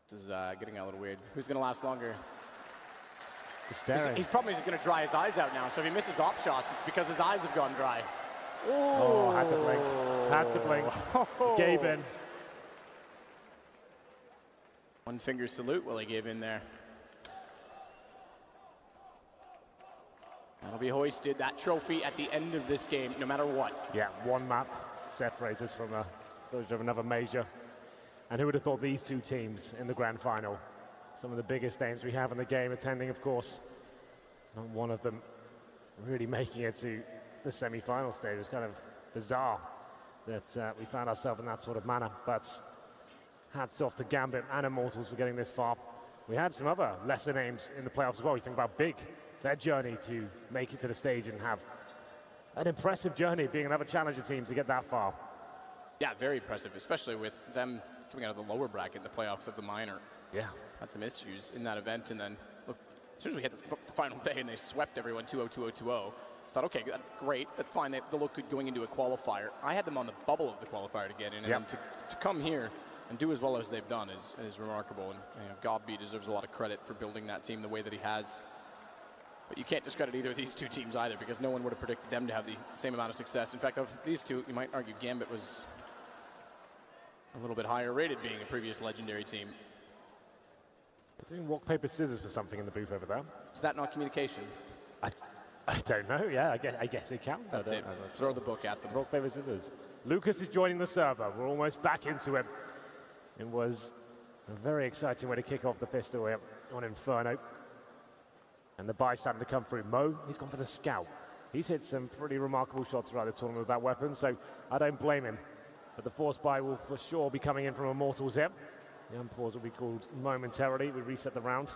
This is getting a little weird. Who's going to last longer? He's probably just going to dry his eyes out now, so if he misses op shots, it's because his eyes have gone dry. Ooh. Oh, had to blink. Had to blink. Oh. Gave in. One finger salute while he gave in there. That'll be hoisted, that trophy at the end of this game, no matter what. Yeah, one map separates us from another major. And who would have thought these two teams in the grand final? Some of the biggest names we have in the game attending, of course. Not one of them really making it to the semi-final stage. It's kind of bizarre. that we found ourselves in that sort of manner. But hats off to Gambit and Immortals for getting this far. We had some other lesser names in the playoffs as well. You think about Big, their journey to make it to the stage and have an impressive journey being another challenger team to get that far. Yeah, very impressive, especially with them coming out of the lower bracket in the playoffs of the minor. Yeah. Had some issues in that event, and then look, as soon as we hit the final day and they swept everyone 2-0, 2-0, 2-0, thought, okay, great, that's fine. They look good going into a qualifier. I had them on the bubble of the qualifier to get in, and then to come here and do as well as they've done is remarkable. And you know, Gambit deserves a lot of credit for building that team the way that he has. But you can't discredit either of these two teams either, because no one would have predicted them to have the same amount of success. In fact, of these two, you might argue Gambit was a little bit higher rated, being a previous legendary team. They're doing rock, paper, scissors for something in the booth over there. Is that not communication? I don't know. Yeah, I guess it counts. That's it. Throw the book at them. Rock, paper, scissors. Lucas is joining the server. We're almost back into it. It was a very exciting way to kick off the pistol here on Inferno. And the buy starting to come through. Mo, he's gone for the scout. He's hit some pretty remarkable shots throughout the tournament with that weapon, so I don't blame him. But the force buy will for sure be coming in from Immortals here. The unpause will be called momentarily. We reset the round.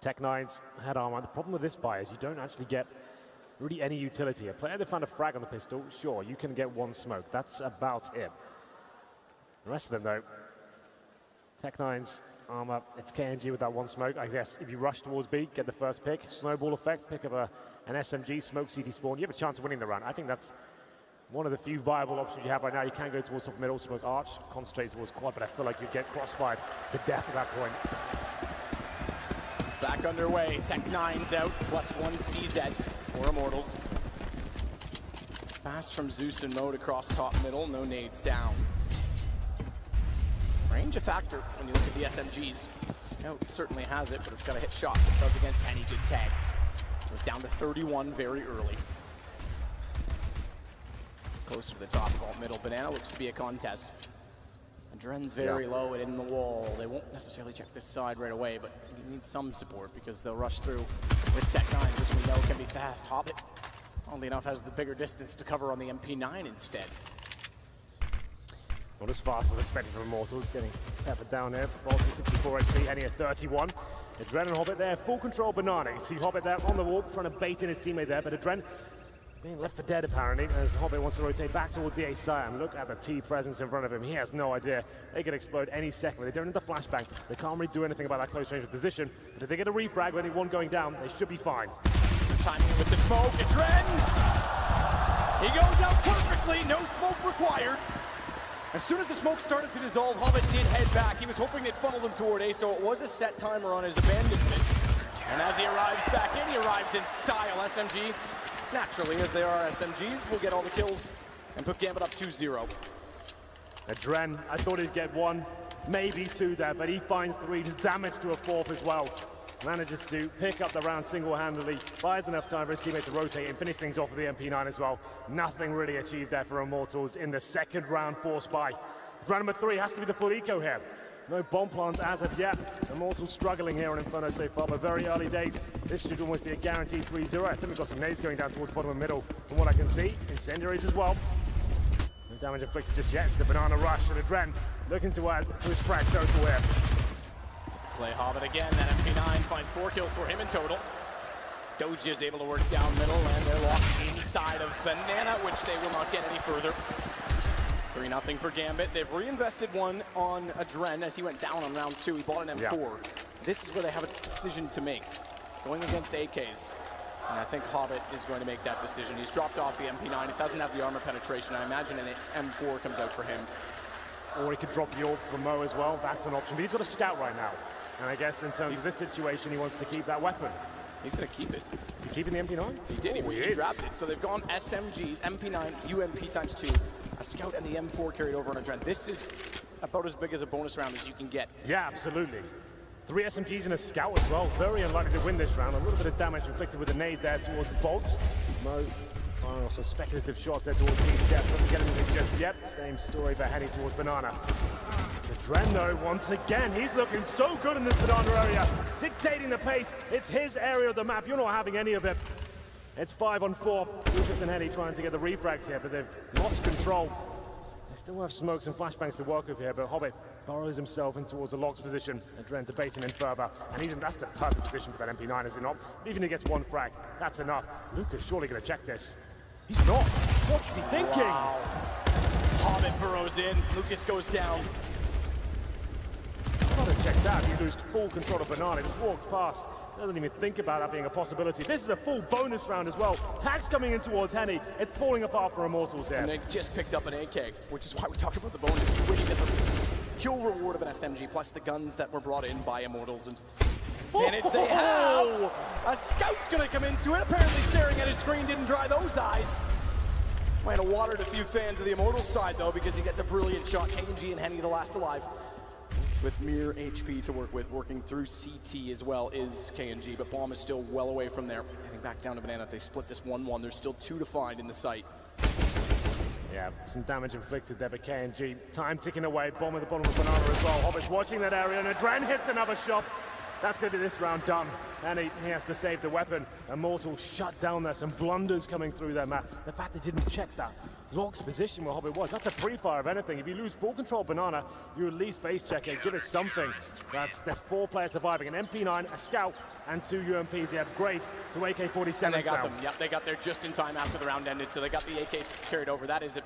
Tech9's head armor. The problem with this buy is you don't actually get really any utility. A player that found a frag on the pistol, sure, you can get one smoke. That's about it. The rest of them, though, Tech9's armor, it's KNG with that one smoke. I guess if you rush towards B, get the first pick, snowball effect, pick up an SMG, smoke CT spawn, you have a chance of winning the round. I think that's one of the few viable options you have right now. You can go towards top middle, smoke arch, concentrate towards quad, but I feel like you'd get crossfired to death at that point. Back underway, Tech9's out, +1 CZ for Immortals. Fast from Zeus and Mode across top middle, no nades down. Range a factor when you look at the SMGs. Scout certainly has it, but it's got to hit shots. It does against Henny, good tag. It was down to 31 very early. Closer to the top, ball middle. Banana looks to be a contest. Adren's very low and in the wall. They won't necessarily check this side right away, but you need some support because they'll rush through with Tech9, which we know can be fast. Hobbit, oddly enough, has the bigger distance to cover on the MP9 instead. Not as fast as expected from Immortals, getting peppered down there. Balls to 64 HP, Henny at 31. Adren and Hobbit there, full control Banana. You see Hobbit there on the wall, trying to bait in his teammate there, but Adren being left for dead apparently, as Hobbit wants to rotate back towards the A side. And look at the T presence in front of him. He has no idea. They could explode any second. They don't need the flashbang. They can't really do anything about that close range of position. But if they get a refrag with only one going down, they should be fine. Timing with the smoke, Adren! He goes out perfectly, no smoke required. As soon as the smoke started to dissolve, Hobbit did head back. He was hoping they'd funnel them toward A, so it was a set timer on his abandonment. And as he arrives back in, he arrives in style. SMG, naturally, as they are SMGs, will get all the kills and put Gambit up 2-0. Adren, I thought he'd get one, maybe two there, but he finds three, does damage to a fourth as well. Manages to pick up the round single-handedly, buys enough time for his teammate to rotate and finish things off with the MP9 as well. Nothing really achieved there for Immortals in the second round force buy. Round number 3 has to be the full eco here. No bomb plants as of yet. Immortals struggling here on Inferno so far, but very early days. This should almost be a guaranteed 3-0. I think we've got some nades going down towards the bottom and middle from what I can see. Incendiaries as well. No damage inflicted just yet. It's the Banana Rush and Adren looking to add to his frag total here. Play Hobbit again, that MP9 finds 4 kills for him in total. Doja is able to work down middle, and they're locked inside of Banana, which they will not get any further. 3-0 for Gambit. They've reinvested one on Adren as he went down on round 2. He bought an M4. Yeah. This is where they have a decision to make, going against AKs. And I think Hobbit is going to make that decision. He's dropped off the MP9. It doesn't have the armor penetration. I imagine an M4 comes out for him. Or he could drop the AWP for Mo as well. That's an option. But he's got a scout right now. And I guess in terms of this situation, he wants to keep that weapon. He's going to keep it. You keeping the MP9? He did. He grabbed it. So they've gone SMGs, MP9, UMP ×2, a scout, and the M4 carried over on Adren. This is about as big as a bonus round as you can get. Yeah, absolutely. 3 SMGs and a scout as well. Very unlikely to win this round. A little bit of damage inflicted with a nade there towards Bolts. Mo, also speculative shots there towards these steps. Doesn't get anything just yet. Same story for heading towards Banana. It's Adren though, once again. He's looking so good in this Banana area. Dictating the pace. It's his area of the map. You're not having any of it. It's 5 on 4. Lucas and Henny trying to get the refrags here, but they've lost control. They still have smokes and flashbangs to work with here, but Hobbit burrows himself in towards a Logs position. Adren debating him further, and that's the perfect position for that MP9, is it not? Even if he gets one frag, that's enough. Lucas surely going to check this. He's not. What's he thinking? Wow. Hobbit burrows in. Lucas goes down. Gotta check that. You lose full control of Banana. He just walks past. Doesn't even think about that being a possibility. This is a full bonus round as well. Tags coming in towards Henny. It's falling apart for Immortals here. And they just picked up an AK, which is why we talk about the bonus. You really get the kill reward of an SMG, plus the guns that were brought in by Immortals. And advantage they have. A scout's gonna come into it. Apparently staring at his screen didn't dry those eyes. Might have watered a few fans of the Immortals side though, because he gets a brilliant shot. KNG and Henny the last alive. With mere HP to work with, working through CT as well is KNG, but Bomb is still well away from there. Heading back down to Banana, they split this 1-1. There's still 2 to find in the site. Yeah, some damage inflicted there by KNG. Time ticking away, Bomb at the bottom of Banana as well. Hobbit's watching that area, and Adren hits another shot. That's going to be this round done. And he has to save the weapon. Immortal shut down there, some blunders coming through there, Matt. The fact they didn't check that Log's position where Hobbit was, that's a pre-fire of anything. If you lose full control Banana, you at least face check it, give it something. That's the 4 players surviving, an MP9, a scout, and 2 UMPs. He upgrade to AK-47 And they got now. them, yep, they got there just in time after the round ended, so they got the AKs carried over. That is a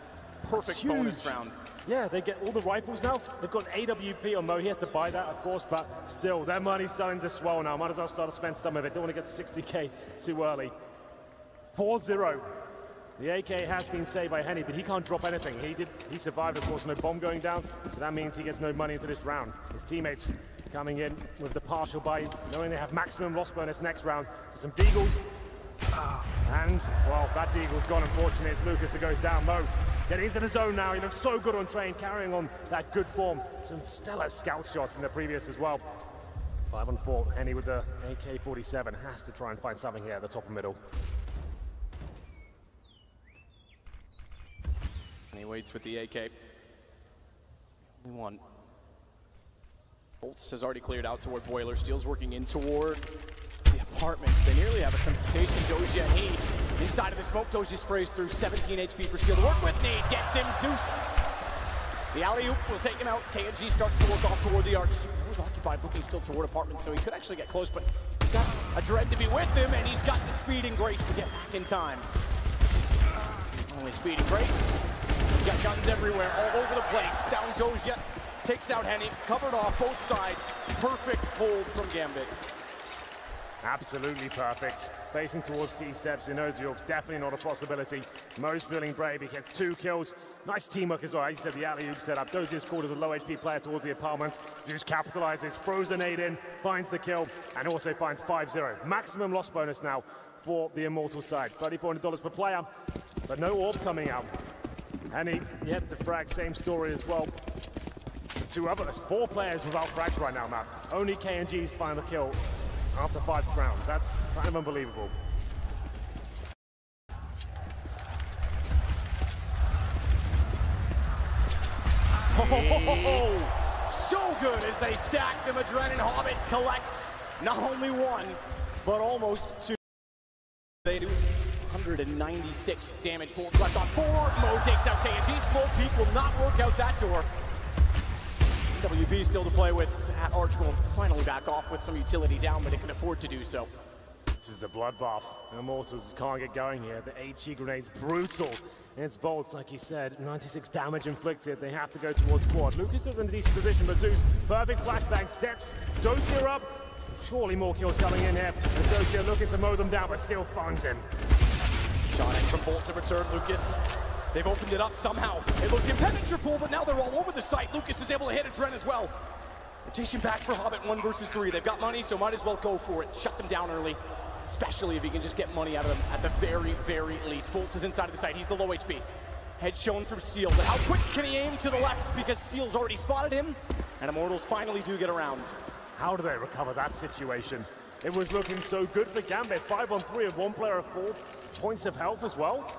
perfect bonus round. Yeah, they get all the rifles now. They've got AWP on Mo. He has to buy that, of course, but still, their money's starting to swell now. Might as well start to spend some of it. Don't want to get to 60K too early. 4-0. The AK has been saved by Henny, but he can't drop anything. He survived, of course, no bomb going down, so that means he gets no money into this round. His teammates coming in with the partial buy, knowing they have maximum loss bonus next round. So some Deagles. And, well, that Deagle's gone, unfortunately. It's Lucas that goes down. Mo getting into the zone now. He looks so good on train, carrying on that good form. Some stellar scout shots in the previous as well. 5 on 4. Henny with the AK-47 has to try and find something here at the top and middle. And he waits with the AK. Only one. Bolts has already cleared out toward Boiler. Steel's working in toward the apartments. They nearly have a confrontation. Doja and he inside of the smoke. Doja sprays through 17 HP for Steel to work with. Need gets him. Zeus. The alley-oop will take him out. KNG starts to work off toward the arch. He was occupied, looking still toward apartments, so he could actually get close, but he's got a Dread to be with him, and he's got the speed and grace to get back in time. Only speed and grace. He's got guns everywhere, all over the place. Down Doja, takes out Henny, covered off both sides. Perfect hold from Gambit. Absolutely perfect. Facing towards T-steps in Ozil, definitely not a possibility. Mo's feeling brave, he gets 2 kills. Nice teamwork as well. As you said, the alley-oop setup. Dozier is called as a low HP player towards the apartment. Zeus capitalizes, throws a nade in, finds the kill, and also finds 5-0. Maximum loss bonus now for the Immortal side. $34 per player, but no orb coming out. Henny yet to frag, same story as well. 4 players without frags right now, Matt. Only KNG's final kill after 5 rounds. That's kind of unbelievable. It's so good as they stack them. Adren and Hobbit collect not only 1, but almost 2. They do 196 damage. Bolts left on 4. Mo takes out KNG. Smoke Peak will not work out that door. WP still to play with. Arch will finally back off with some utility down, but it can afford to do so. This is a bloodbath. Immortals can't get going here. The HE grenade's brutal. It's Bolts, like he said, 96 damage inflicted. They have to go towards quad. Lucas is in a decent position, but Zeus, perfect flashbang, sets Dozier up. Surely more kills coming in here. And Dozier looking to mow them down, but still finds him. Shot in from Bolt to return. Lucas, they've opened it up somehow. It looked impenetrable, but now they're all over the site. Lucas is able to hit Adren as well. Rotation back for Hobbit, 1 versus 3. They've got money, so might as well go for it. Shut them down early, especially if you can just get money out of them at the very, very least. Bolts is inside of the site. He's the low HP. Head shown from Steel, but how quick can he aim to the left because Steel's already spotted him? And Immortals finally do get around. How do they recover that situation? It was looking so good for Gambit. 5 on 3 of 1 player of 4 points of health as well.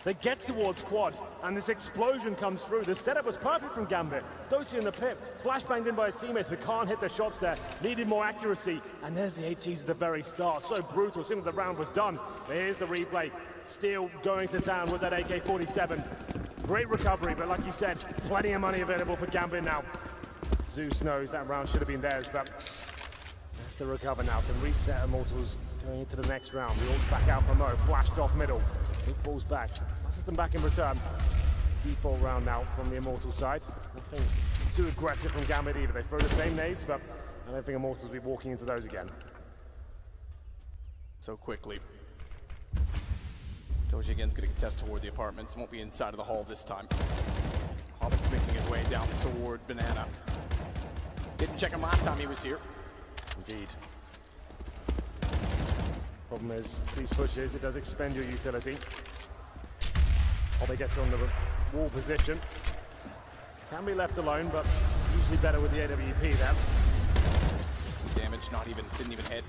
They get towards quad, and this explosion comes through. The setup was perfect from Gambit. Dosia in the pit, flashbanged in by his teammates, but can't hit the shots there. Needed more accuracy, and there's the HGs at the very start. So brutal, seemed the round was done. But here's the replay. Steel going to town with that AK-47. Great recovery, but like you said, plenty of money available for Gambit now. Zeus knows that round should have been theirs, but that's the recover now. Can reset Immortals going into the next round. The ult's back out for Mo, flashed off middle. He falls back, passes them back in return. Default round now from the Immortals side. Nothing too aggressive from Gambit either. They throw the same nades, but I don't think Immortals will be walking into those again. So quickly. Doji again's going to contest toward the apartments. Won't be inside of the hall this time. Hobbit's making his way down toward Banana. Didn't check him last time he was here. Indeed. Problem is, these pushes, it does expend your utility. Hobbit gets on the wall position. Can be left alone, but usually better with the AWP there. Some damage, didn't even hit.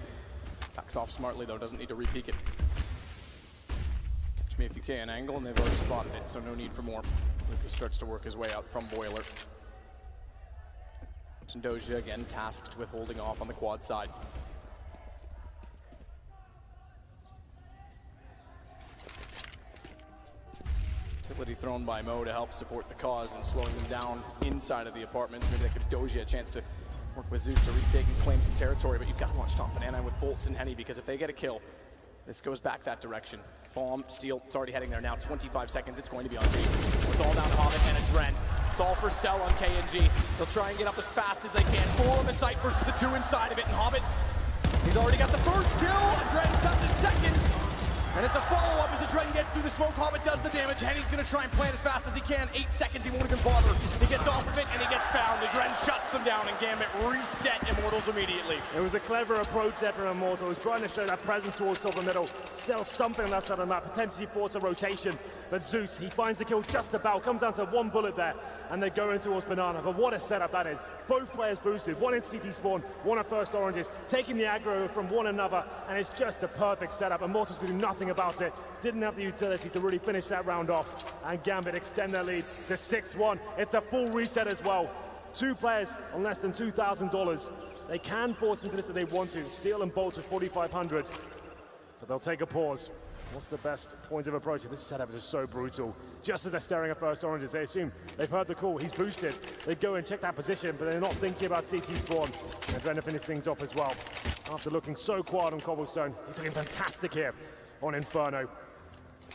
Backs off smartly though, doesn't need to re-peek it. Catch me if you can angle, and they've already spotted it, so no need for more. Lucas starts to work his way out from Boiler. Doja again tasked with holding off on the quad side. Utility thrown by Mo to help support the cause and slowing them down inside of the apartments. Maybe that gives Doja a chance to work with Zeus to retake and claim some territory, but you've got to watch Tom Banana with Bolts and Henny, because if they get a kill, this goes back that direction. Bomb, Steel, it's already heading there now. 25 seconds, it's going to be on B. It's all down to Hobbit and a Dren. It's all for Cell on KNG. They'll try and get up as fast as they can. 4 on the site versus the 2 inside of it, and Hobbit, he's already got the first kill. Dren's got the second. And it's a follow-up as the Dren gets through the smoke. Hobbit does the damage. Henny's going to try and plant as fast as he can. 8 seconds, he won't even bother. He gets off of it, and he gets found. The Dren shuts them down, and Gambit reset Immortals immediately. It was a clever approach there from Immortals, trying to show that presence towards top of the middle. Sell something on that side of the map, potentially force a rotation. But Zeus, he finds the kill just about. Comes down to 1 bullet there, and they go in towards Banana. But what a setup that is. Both players boosted. 1 in CT spawn, 1 at first oranges, taking the aggro from one another, and it's just a perfect setup. Immortals could do nothing about it. Didn't have the utility to really finish that round off, and Gambit extend their lead to 6-1. It's a full reset as well. 2 players on less than $2,000. They can force into this if they want to. Steel and Bolt with 4,500, but they'll take a pause. What's the best point of approach? This setup is just so brutal. Just as they're staring at first oranges, they assume they've heard the call. He's boosted. They go and check that position, but they're not thinking about CT spawn. They're trying to finish things off as well. After looking so quiet on Cobblestone, he's looking fantastic here on Inferno.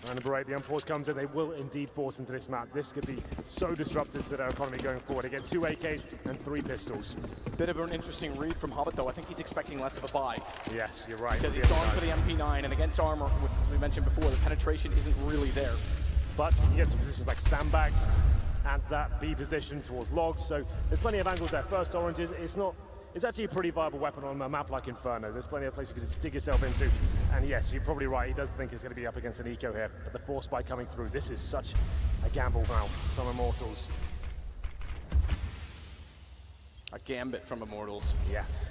And number 8, the unpause comes in. They will indeed force into this map. This could be so disruptive to their economy going forward. They get 2 AKs and 3 pistols. Bit of an interesting read from Hobbit, though. I think he's expecting less of a buy. Yes, you're right. Because he's gone for the MP9, and against armor, as we mentioned before, the penetration isn't really there. But he can get to positions like sandbags and that B position towards logs. So there's plenty of angles there. First oranges, it's actually a pretty viable weapon on a map like Inferno. There's plenty of places you can just dig yourself into. And yes, you're probably right. He does think he's going to be up against an eco here. But the force spike coming through, this is such a gamble now from Immortals. A Gambit from Immortals. Yes.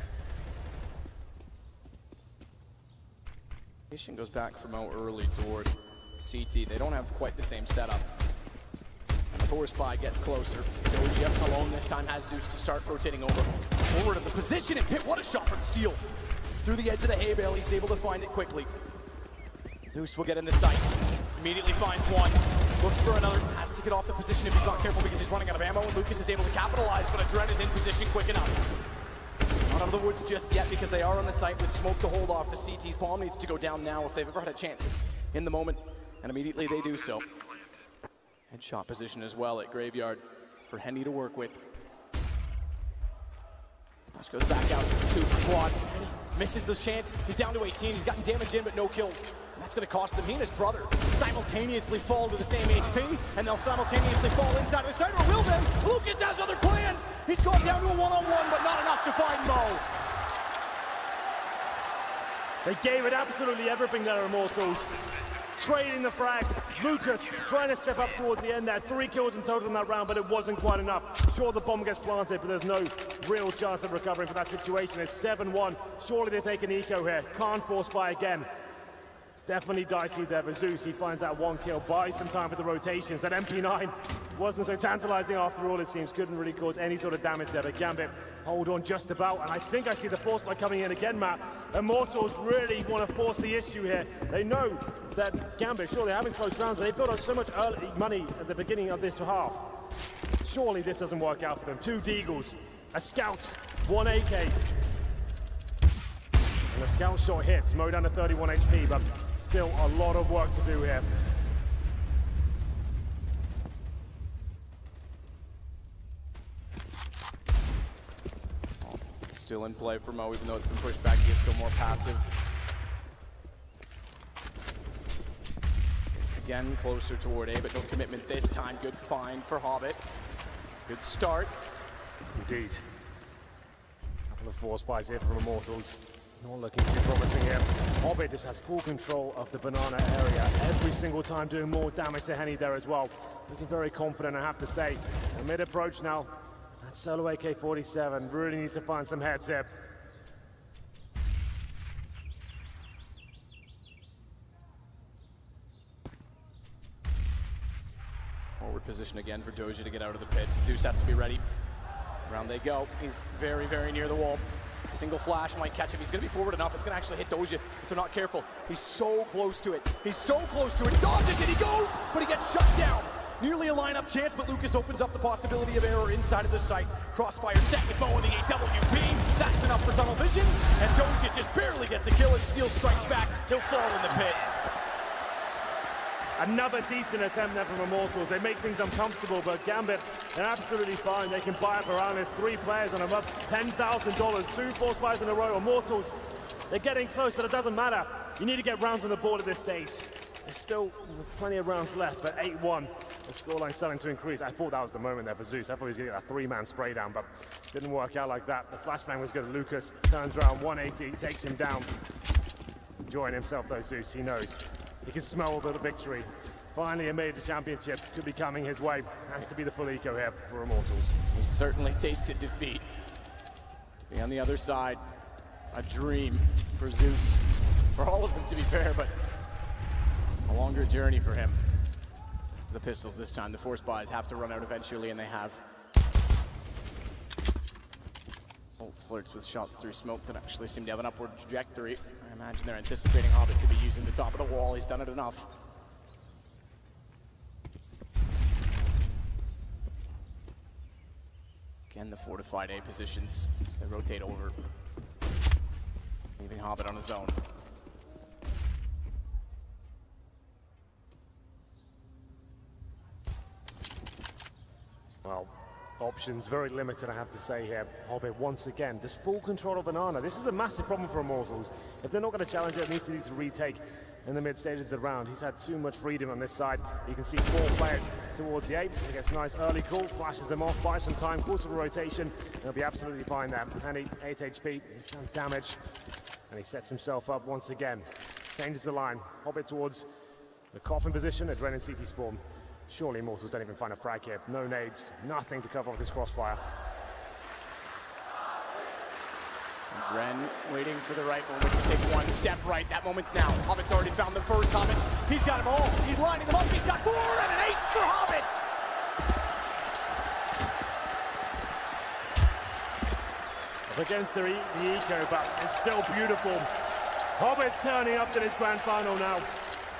Mission goes back from Mo early toward CT. They don't have quite the same setup. Force spy gets closer. Doja alone this time has Zeus to start rotating over. Forward of the position and pit. What a shot from Steel. Through the edge of the hay bale, he's able to find it quickly. Zeus will get in the sight. Immediately finds one. Looks for another. Has to get off the position if he's not careful because he's running out of ammo. And Lucas is able to capitalize, but Adren is in position quick enough. Not out of the woods just yet because they are on the site with smoke to hold off. The CT's bomb needs to go down now. If they've ever had a chance, it's in the moment. And immediately they do so. Headshot position as well at Graveyard for Henny to work with. Flash goes back out to quad. Henny misses the chance. He's down to 18. He's gotten damage in, but no kills. And that's going to cost them. He and his brother simultaneously fall to the same HP, and they'll simultaneously fall inside of the site. Or will they? Lucas has other plans. He's gone down to a one-on-one, but not enough to find Mo. They gave it absolutely everything there, Immortals. Trading the frags. Lucas trying to step up towards the end there. 3 kills in total in that round, but it wasn't quite enough. Sure, the bomb gets planted, but there's no real chance of recovering from that situation. It's 7-1. Surely they take an eco here. Can't force by again. Definitely dicey there for Zeus. He finds that one kill, buys some time for the rotations. That MP9 wasn't so tantalizing after all, it seems. Couldn't really cause any sort of damage there, but Gambit hold on just about. And I think I see the force light coming in again, Matt. Immortals really want to force the issue here. They know that Gambit, sure, they're having close rounds, but they've built up so much early money at the beginning of this half. Surely this doesn't work out for them. 2 Deagles, a Scout, 1 AK. And the Scout shot hits, Mo down to 31 HP, but still a lot of work to do here. Still in play for Mo, even though it's been pushed back. Disco more passive. Again, closer toward A, but no commitment this time. Good find for Hobbit. Good start. Indeed. A couple of force buys here from Immortals. Not looking too promising here. Hobbit just has full control of the banana area every single time, doing more damage to Henny there as well. Looking very confident, I have to say. A mid-approach now. That solo AK-47 really needs to find some heads here. Forward position again for Doja to get out of the pit. Zeus has to be ready. Around they go. He's very, very near the wall. Single flash might catch him. He's going to be forward enough. It's going to actually hit Doja if they're not careful. He's so close to it. He's so close to it. Dodges it. He goes, but he gets shut down. Nearly a lineup chance, but Lucas opens up the possibility of error inside of the site. Crossfire set with Mo in the AWP. That's enough for tunnel vision. And Doja just barely gets a kill as Steel strikes back. He'll fall in the pit. Another decent attempt there from Immortals. They make things uncomfortable, but Gambit, they're absolutely fine. They can buy up around. There's 3 players on them up $10,000. 2 force buys in a row. Immortals, they're getting close, but it doesn't matter. You need to get rounds on the board at this stage. There's still plenty of rounds left, but 8-1. The scoreline starting to increase. I thought that was the moment there for Zeus. I thought he was going to get a 3-man spray down, but didn't work out like that. The flashbang was good. Lucas turns around, 180, takes him down. Enjoying himself though, Zeus. He knows. He can smell the victory. Finally, a major championship could be coming his way. Has to be the full eco here for Immortals. He certainly tasted defeat. To be on the other side, a dream for Zeus. For all of them, to be fair, but a longer journey for him. The pistols this time. The force buys have to run out eventually, and they have. Bolts flirts with shots through smoke that actually seem to have an upward trajectory. I imagine they're anticipating Hobbit to be using the top of the wall. He's done it enough. Again, the fortified A positions as they rotate over, leaving Hobbit on his own. Well, options very limited, I have to say here. Hobbit once again, just full control of banana. This is a massive problem for Immortals. If they're not going to challenge it, it needs to retake in the mid stages of the round. He's had too much freedom on this side. You can see 4 players towards the 8. He gets a nice early call, flashes them off, buys some time, calls for a rotation. He'll be absolutely fine there. Henny, 8 HP, he's done damage. And he sets himself up once again. Changes the line. Hobbit towards the coffin position, Adrenaline CT spawn. Surely Immortals don't even find a frag here. No nades, nothing to cover off this crossfire. Dren waiting for the right moment to take one step right. That moment's now. Hobbit's already found the first Hobbit. He's got them all. He's lining them up. He's got 4 and an ace for Hobbits. Up against the eco, but it's still beautiful. Hobbit's turning up to this grand final now.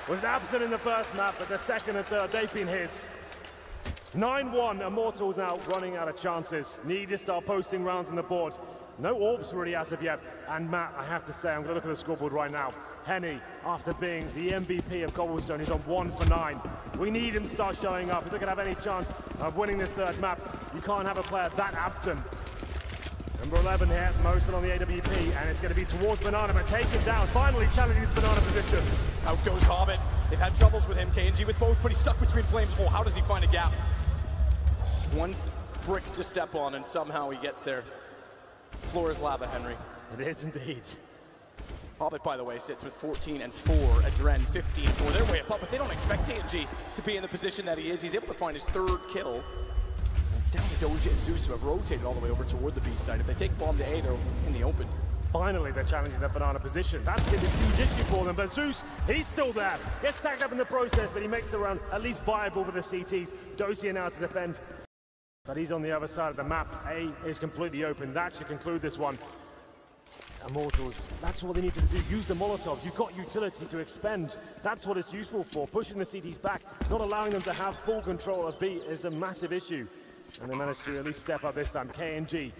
Was absent in the first map, but the second and third, they've been his. 9-1, Immortals now running out of chances. Need to start posting rounds on the board. No orbs really as of yet. And Matt, I have to say, I'm going to look at the scoreboard right now. Henny, after being the MVP of Cobblestone, he's on 1 for 9. We need him to start showing up. If they're going to have any chance of winning this third map, you can't have a player that absent. Number 11 here, Mo still on the AWP, and it's going to be towards Banana, but take it down. Finally challenging his Banana position. Out goes Hobbit. They've had troubles with him, KNG with both, but he's stuck between flames. Oh, how does he find a gap? 1 brick to step on, and somehow he gets there. Floor is lava, Henry. It is indeed. Hobbit, by the way, sits with 14 and 4. Adren 15 and 4. They're way up, but they don't expect KNG to be in the position that he is. He's able to find his 3rd kill. And it's down to Doja and Zeus, who have rotated all the way over toward the B side. If they take bomb to A, they're in the open. Finally, they're challenging the banana position. That's going to be a huge issue for them, but Zeus, he's still there. Gets tagged up in the process, but he makes the round at least viable with the CTs. Dosia now to defend, but he's on the other side of the map. A is completely open. That should conclude this one. Immortals, that's what they need to do. Use the Molotov. You've got utility to expend. That's what it's useful for. Pushing the CTs back, not allowing them to have full control of B is a massive issue. And they managed to at least step up this time. KNG,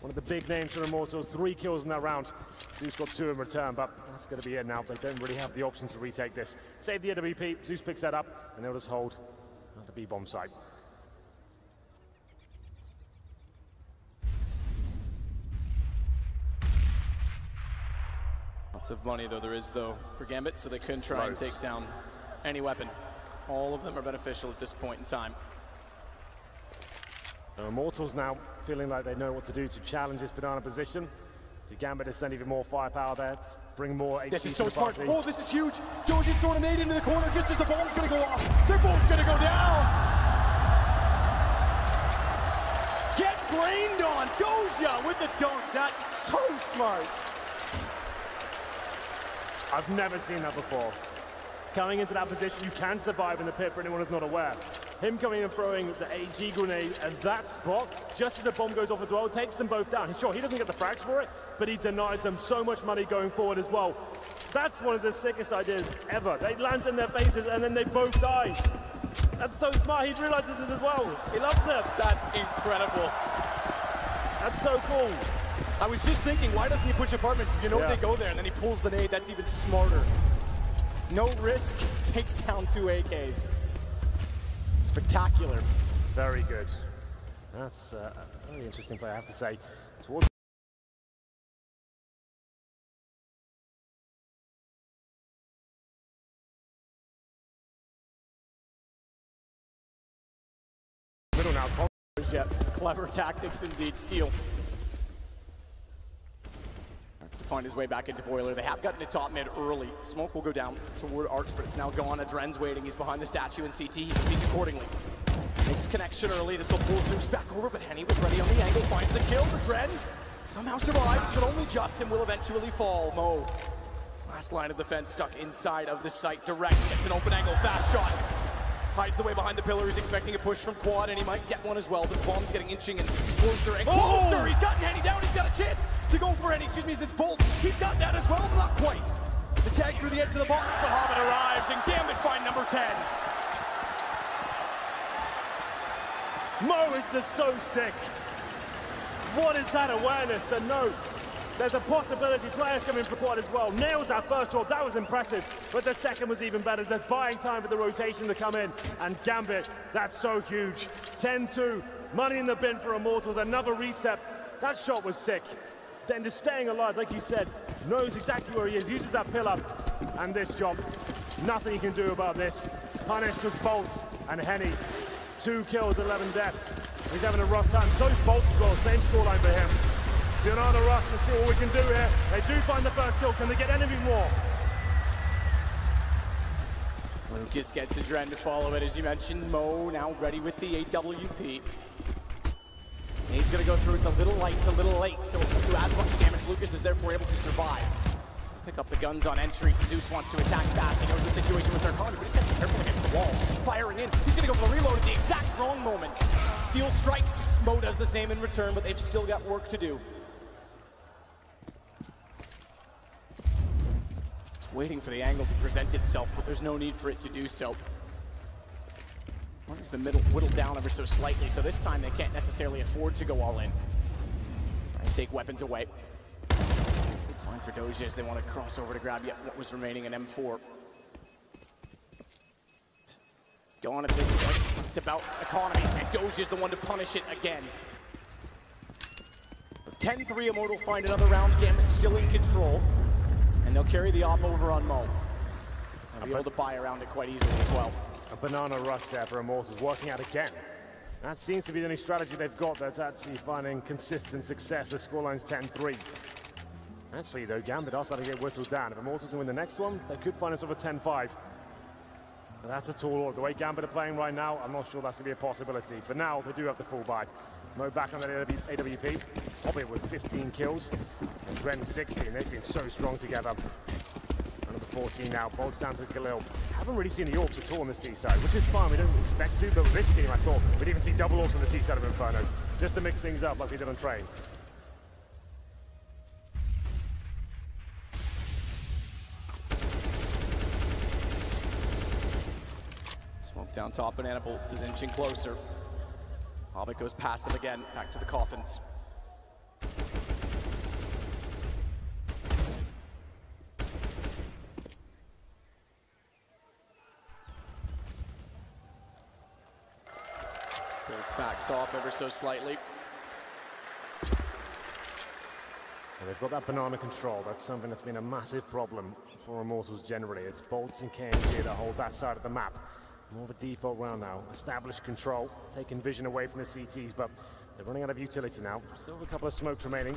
one of the big names for Immortals, 3 kills in that round. Zeus got 2 in return, but that's going to be it now. They don't really have the option to retake this. Save the AWP, Zeus picks that up, and they'll just hold at the B-bomb site. Lots of money, though, there is, for Gambit, so they couldn't try and take down any weapon. All of them are beneficial at this point in time. So Immortals now feeling like they know what to do to challenge this banana position. To Gambit to send even more firepower there, bring more HP. This is so smart. Oh, this is huge. Doji's throwing a nade into the corner just as the bomb's going to go off. They're both going to go down. Get brained on. Doja with the dunk. That's so smart. I've never seen that before. Coming into that position, you can survive in the pit for anyone who's not aware. Him coming and throwing the AG grenade at that spot, just as the bomb goes off as well, takes them both down. Sure, he doesn't get the frags for it, but he denies them so much money going forward as well. That's one of the sickest ideas ever. They land in their faces and then they both die. That's so smart. He realizes it as well. He loves it. That's incredible. That's so cool. I was just thinking, why doesn't he push apartments? You know they go there, and then he pulls the nade. That's even smarter. No risk, takes down 2 AKs. Spectacular. Very good. That's a very interesting play, I have to say. Towards middle now. Clever tactics indeed. Steal. To find his way back into Boiler. They have gotten to top mid early. Smoke will go down toward Arch, but it's now gone. Adren's waiting. He's behind the statue in CT. He can peek accordingly. Makes connection early. This will pull Zeus back over, but Henny was ready on the angle. Finds the kill. Adren somehow survives, but only Justin will eventually fall. Mo, last line of defense, stuck inside of the site. Direct gets an open angle. Fast shot. Hides the way behind the pillar. He's expecting a push from Quad, and he might get one as well. The bomb's getting inching and closer and closer. He's gotten Henny down. He's got a chance to go for Henny. Excuse me, it's Bolt. He's got that as well, but not quite. It's a tag through the edge of the box. Bahamut arrives, and Gambit find number 10. Mo is just so sick. What is that awareness? And no, there's a possibility players coming for Quad as well. Nails that first shot, that was impressive. But the second was even better. Just buying time for the rotation to come in. And Gambit, that's so huge. 10-2, money in the bin for Immortals, another reset. That shot was sick. Then just staying alive, like you said, knows exactly where he is, uses that pill-up. And this job, nothing he can do about this. Punished with Bolt and Henny. 2 kills, 11 deaths. He's having a rough time. So Bolt as well, same scoreline for him. Bernardo rush, let's see what we can do here. They do find the first kill. Can they get anything more? Lucas gets Adren to follow it. As you mentioned, Mo now ready with the AWP. He's going to go through. It's a little light, it's a little late. So to as much damage, Lucas is therefore able to survive. Pick up the guns on entry. Zeus wants to attack fast. He knows the situation with their economy, but he's got to be careful against the wall. Firing in. He's going to go for the reload at the exact wrong moment. Steel strikes. Mo does the same in return, but they've still got work to do. It's waiting for the angle to present itself, but there's no need for it to do so. He's been whittled down ever so slightly, so this time they can't necessarily afford to go all in. Try and take weapons away. Fine for Doja as they want to cross over to grab yet what was remaining in M4. Go on at this point. It's about economy, and Doja is the one to punish it again. 10-3 Immortals find another round. Gambit still in control, and they'll carry the op over on Mo. And be able to buy around it quite easily as well. A banana rush there for Immortals, working out again. That seems to be the only strategy they've got that's actually finding consistent success. The scoreline's 10-3. Actually, though, Gambit are starting to get whittled down. If Immortals win the next one, they could find us over 10-5. But that's a tall order. The way Gambit are playing right now, I'm not sure that's going to be a possibility. For now, they do have the full buy. Mo back on that AWP. Hobbit with 15 kills. And Dren 16. They've been so strong together. Number 14 now. Bolts down to Khalil. Haven't really seen the AWPs at all on this T side, which is fine. We don't expect to, but with this team, I thought we'd even see double AWPs on the T side of Inferno. Just to mix things up like we did on Train. Smoke down top, Banana Bolts is inching closer. Hobbit goes passive again, back to the coffins. Bolts backs off ever so slightly. And they've got that banana control. That's something that's been a massive problem for Immortals generally. It's Bolts and KNG that hold that side of the map. More of a default round now. Established control, taking vision away from the CTs, but they're running out of utility now. Still have a couple of smokes remaining.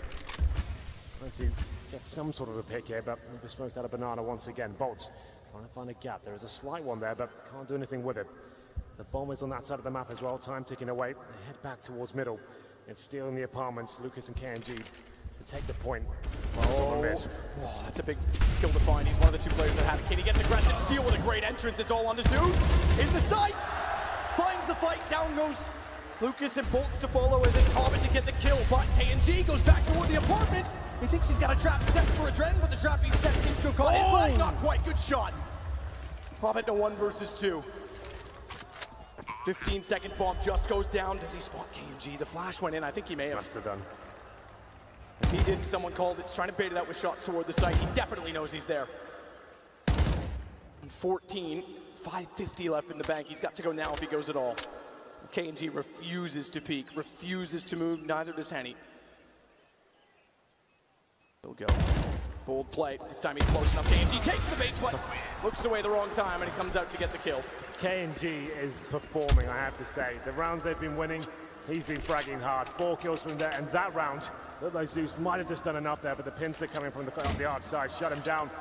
Trying to get some sort of a pick here, but they'll be smoked out of banana once again. Bolts trying to find a gap. There is a slight one there, but can't do anything with it. The bomb is on that side of the map as well. Time ticking away. They head back towards middle. It's still in the apartments. Lucas and KNG to take the point. Oh, that's a big kill to find. He's one of the two players that have it. Kitty gets aggressive. Steal with a great entrance. It's all on to Zeus. In the sights. Finds the fight. Down goes Lucas and Bolts to follow as it's Hobbit to get the kill. But KNG goes back toward the apartments. He thinks he's got a trap set for a Dren, but the trap he's set seems to have caught his leg. Not quite. Good shot. Hobbit to 1 versus 2. 15 seconds, bomb just goes down. Does he spot KNG? The flash went in. I think he may have. Must have done. If he didn't, someone called it. He's trying to bait it out with shots toward the site. He definitely knows he's there. 14, 550 left in the bank. He's got to go now if he goes at all. KNG refuses to peek, refuses to move. Neither does Henny. He'll go. Bold play. This time he's close enough. KNG takes the bait, but looks away the wrong time, and he comes out to get the kill. KNG is performing, I have to say. The rounds they've been winning, he's been fragging hard. 4 kills from there, and that round, looked like Zeus might have just done enough there, but the pincer coming from the arch side shut him down.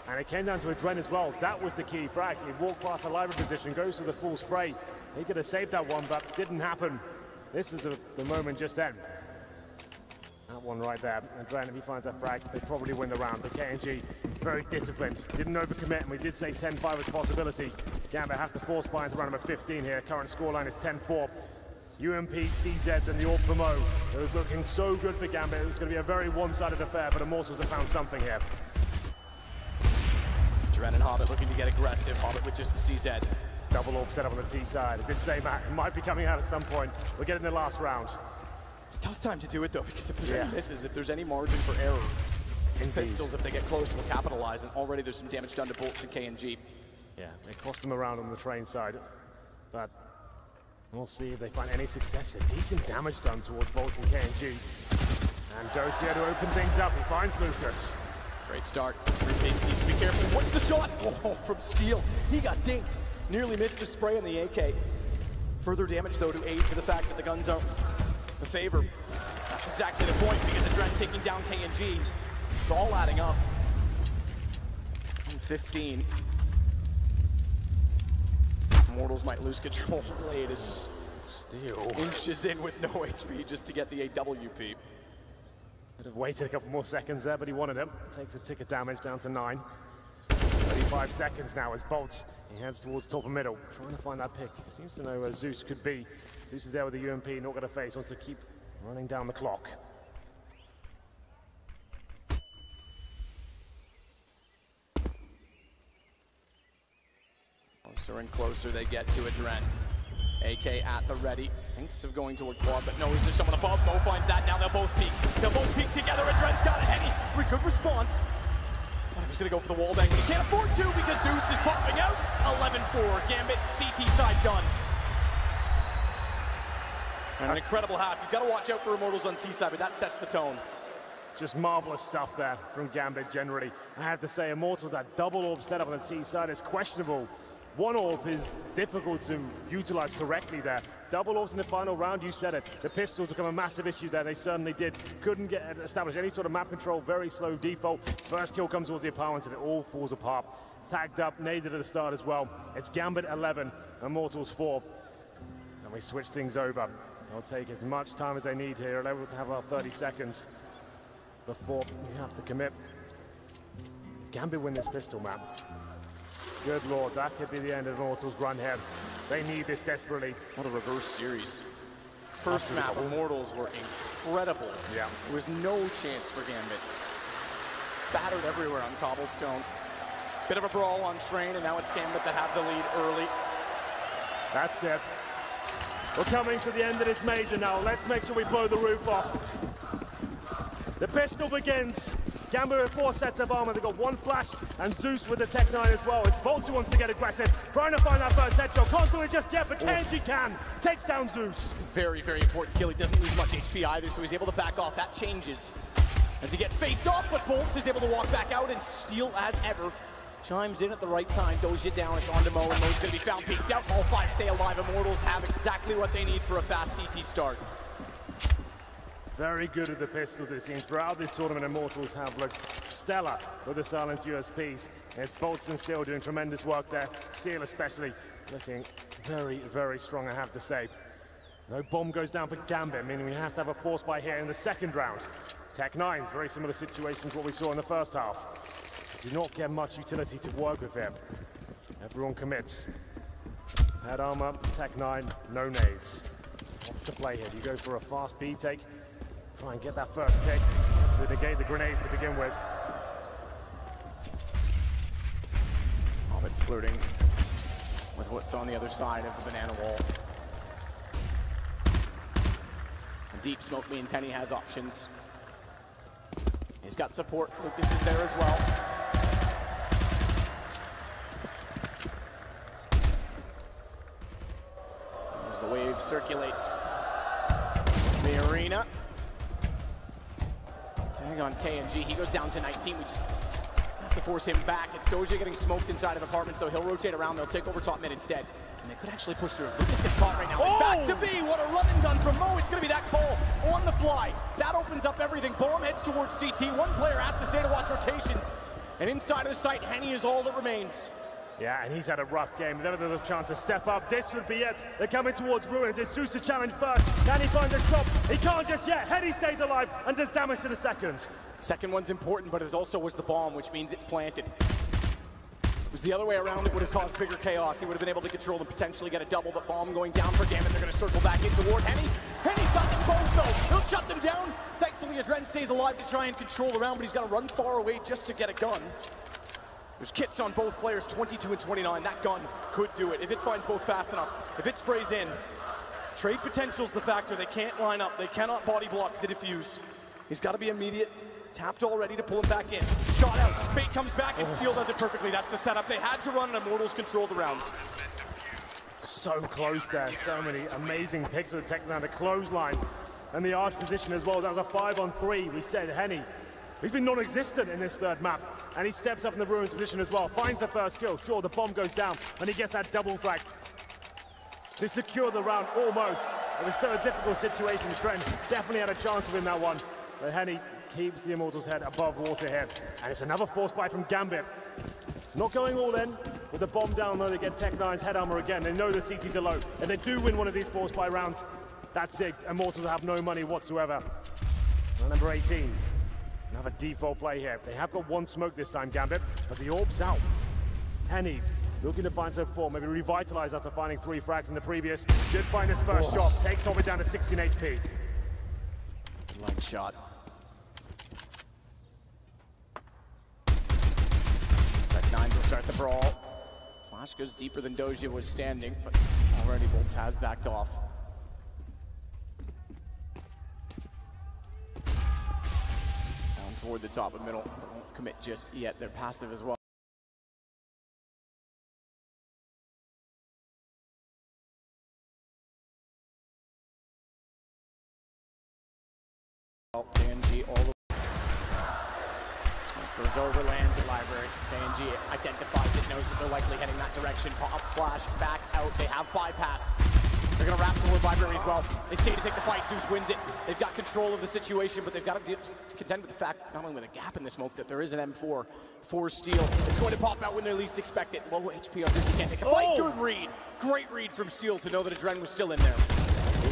And it came down to a Dren as well. That was the key frag. He walked past the library position, goes to the full spray. He could have saved that one, but didn't happen. This is the moment just then. That one right there. And Dren, if he finds that frag, they probably win the round. But KNG, very disciplined. Didn't overcommit, and we did say 10-5 was a possibility. Gambit have to force buy into round number 15 here. Current scoreline is 10-4. UMP, CZs, and the AWP for Mo. It was looking so good for Gambit. It was going to be a very one-sided affair, but Immortals have found something here. Dren and Hobbit looking to get aggressive. Hobbit with just the CZ. Double AWP set up on the T side. I did say, Matt, it might be coming out at some point. We're getting the last round. It's a tough time to do it, though, because if there's any misses, if there's any margin for error, Pistols, if they get close, will capitalize, and already there's some damage done to Bolts and KNG. Yeah, it cost them a round on the Train side, but we'll see if they find any success. Decent damage done towards Bolts and KNG. And Dosia to open things up. He finds Lucas. Great start. Repeat, needs to be careful. What's the shot? Oh, from Steel. He got dinked. Nearly missed the spray on the AK. Further damage, though, to aid to the fact that the guns are the favor. That's exactly the point, because the Dren taking down KNG. It's all adding up. 15. Immortals might lose control. Blade is Steel inches in with no HP just to get the AWP. Could have waited a couple more seconds there, but he wanted it. Takes a tick of damage down to 9. 35 seconds now as Bolts. He heads towards top and middle, trying to find that pick. He seems to know where Zeus could be. Zeus is there with the UMP, not going to face, wants to keep running down the clock. Closer and closer they get to a Dren. AK at the ready. Thinks of going toward quad, but no, is there someone above? Mo finds that. Now they'll both peek. They'll both peek together, and Dren's got it. Henny, good response. Thought he was going to go for the wall bang, but he can't afford to because Zeus is popping out. 11-4. Gambit, CT side done. And an incredible half. You've got to watch out for Immortals on T side, but that sets the tone. Just marvelous stuff there from Gambit generally. I have to say, Immortals, that double AWP setup on the T side is questionable. One AWP is difficult to utilize correctly there. Double AWPs in the final round, you said it. The pistols become a massive issue there, they certainly did. Couldn't establish any sort of map control, very slow default. First kill comes towards the opponent and it all falls apart. Tagged up, naded at the start as well. It's Gambit 11, Immortals 4. And we switch things over. They'll take as much time as they need here. They're able to have about 30 seconds before you have to commit. Gambit win this pistol map. Good lord, that could be the end of Immortals' run here. They need this desperately. What a reverse series. First map, Immortals were incredible. Yeah. There was no chance for Gambit. Battered everywhere on cobblestone. Bit of a brawl on train, and now it's Gambit that have the lead early. That's it. We're coming to the end of this major now. Let's make sure we blow the roof off. The pistol begins. Gambit with 4 sets of armor. They've got 1 flash, and Zeus with the Tech 9 as well. It's Bolt who wants to get aggressive, trying to find that first headshot. Can't do it just yet, but KNG can. Takes down Zeus. Very, very important kill. He doesn't lose much HP either, so he's able to back off. That changes as he gets faced off, but Bolt is able to walk back out, and Steel, as ever, chimes in at the right time. Doja down, it's on to Mo, and Mo's going to be found peeked out. All 5 stay alive. Immortals have exactly what they need for a fast CT start. Very good at the pistols, it seems. Throughout this tournament, Immortals have looked stellar with the silenced USPs. It's Bolts and Steel doing tremendous work there. Steel especially looking very, very strong, I have to say. No bomb goes down for Gambit, meaning we have to have a force buy here in the second round. Tech 9's very similar situation to what we saw in the first half. Do not get much utility to work with him. Everyone commits. Head armor, Tech 9, no nades. What's the play here? Do you go for a fast B take? Try and get that first pick. Have to negate the grenades to begin with. Hobbit flirting with what's on the other side of the banana wall. And deep smoke means Henny has options. He's got support. Lucas is there as well. As the wave circulates the arena. Tag on KNG, he goes down to 19. We just have to force him back. It's Doja getting smoked inside of apartments, though. He'll rotate around. They'll take over top mid instead. And they could actually push through. Lucas gets caught right now. And back to B. What a run and gun from Mo. It's going to be that call on the fly. That opens up everything. Bomb heads towards CT. One player has to stay to watch rotations. And inside of the site, Henny is all that remains. Yeah, and he's had a rough game. If ever there's a chance to step up, this would be it. They're coming towards Ruins. It's Zeus to challenge first. Can he find a shot? He can't just yet. Henny stays alive and does damage to the second. Second one's important, but it also was the bomb, which means it's planted. If it was the other way around, it would have caused bigger chaos. He would have been able to control and potentially get a double, but bomb going down for Gambit. They're going to circle back in toward Henny. Henny's got them both, though. He'll shut them down. Thankfully, Adren stays alive to try and control the round, but he's got to run far away just to get a gun. There's kits on both players, 22 and 29. That gun could do it if it finds both fast enough. If it sprays in, trade potential's the factor. They can't line up. They cannot body block the defuse. He's got to be immediate. Tapped already to pull him back in. Shot out. Bait comes back, and Steel does it perfectly. That's the setup. They had to run, and Immortals control the rounds. So close there. So many amazing picks with the Tech 9. The clothesline and the arch position as well. That was a 5-on-3. We said Henny. He's been non-existent in this third map, and he steps up in the Ruins position as well. Finds the first kill. Sure, the bomb goes down, and he gets that double frag to secure the round almost. It was still a difficult situation. Trent definitely had a chance to win that one, but Henny keeps the Immortals' head above water here. And it's another force buy from Gambit. Not going all in. With the bomb down, though, they get Tech 9's head armor again. They know the CTs are low. And they do win one of these force buy rounds. That's it. Immortals have no money whatsoever. And number 18. Another default play here. They have got 1 smoke this time, Gambit, but the orb's out. Henny looking to find some form, maybe revitalize after finding 3 frags in the previous. Did find his first shot. Takes Hobbit down to 16 HP. Leg shot. Tech 9s will start the brawl. Flash goes deeper than Doja was standing, but already Bolts has backed off. Down toward the top of middle, but won't commit just yet. They're passive as well. KNG all the way. Smoke goes over, lands at library. KNG identifies it, knows that they're likely heading that direction. Pop, flash, back out. They have bypassed. They're going to wrap forward library as well. They stay to take the fight. Zeus wins it. They've got control of the situation, but they've got to contend with the fact, not only with a gap in the smoke, that there is an M4 for Steel. It's going to pop out when they least expect it. Low HP on Zeus. He can't take the fight. Good read. Great read from Steel to know that Adren was still in there.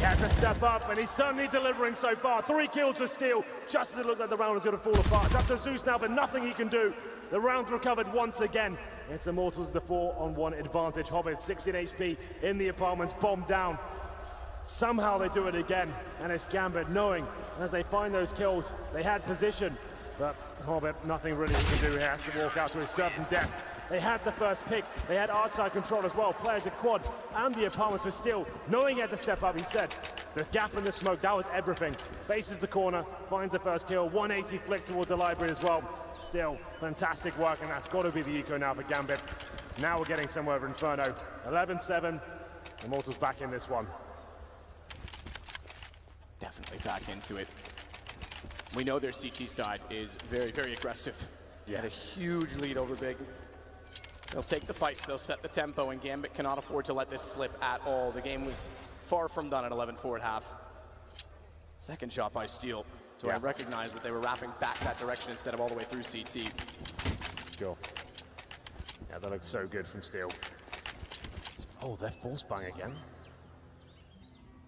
had to step up, and he's certainly delivering so far. 3 kills for Steel, just as it looked like the round was going to fall apart. It's up to Zeus now, but nothing he can do. The round's recovered once again. It's Immortals the 4-on-1 advantage. Hobbit, 16 HP in the apartments, bombed down. Somehow they do it again, and it's Gambit knowing as they find those kills, they had position, but Hobbit, nothing really he can do. He has to walk out to his certain death. They had the first pick, they had outside control as well, players at quad and the apartments were still knowing he had to step up. He said the gap in the smoke, that was everything. Faces the corner, finds the first kill, 180 flick towards the library as well. Still, fantastic work, and that's got to be the eco now for Gambit. Now we're getting somewhere with Inferno. 11-7, Immortals back in this one. Definitely back into it. We know their CT side is very, very aggressive. Yeah. Had a huge lead over Big. They'll take the fights, they'll set the tempo, and Gambit cannot afford to let this slip at all. The game was far from done at 11-4 at half. Second shot by Steel. So I recognize that they were wrapping back that direction instead of all the way through CT. Sure. Yeah, that looks so good from Steel. Oh, they're force bang again.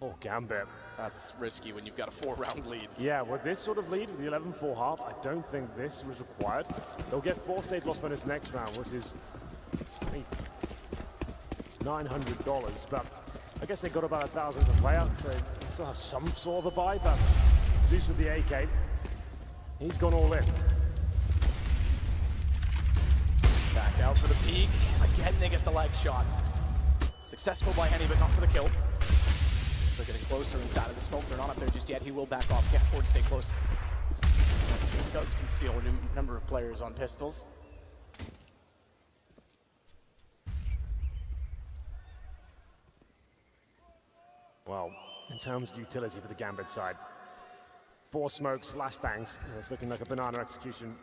Oh, Gambit. That's risky when you've got a 4-round lead. Yeah, with this sort of lead, with the 11-4 half, I don't think this was required. They'll get 4 stage loss bonus next round, which is I think, $900, but I guess they got about 1,000 per player, so they still have some sort of a buy, but Zeus with the AK, he's gone all in. Back out for the peak. Again, they get the leg shot. Successful by Henny, but not for the kill. They're getting closer inside of the smoke. They're not up there just yet. He will back off. Can't afford to stay close. So he does conceal a number of players on pistols. Well, in terms of utility for the Gambit side, 4 smokes, flashbangs, and it's looking like a banana execution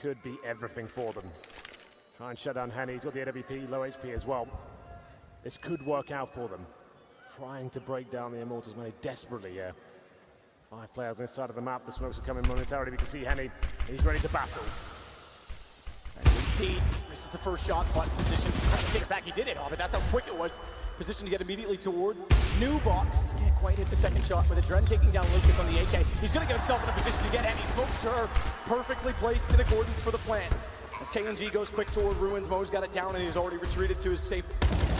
could be everything for them. Try and shut down Henny. He's got the AWP, low HP as well. This could work out for them. Trying to break down the Immortals very desperately here. 5 players on this side of the map. The smokes will come in momentarily. We can see Henny. He's ready to battle. And indeed, this is the first shot, but position. Trying to take it back. He did it, but that's how quick it was. Position to get immediately toward new box. Can't quite hit the second shot with Adren taking down Lucas on the AK. He's going to get himself in a position to get Henny. Smokes are perfectly placed in accordance for the plan. As KNG goes quick toward Ruins, Mo's got it down and he's already retreated to his safe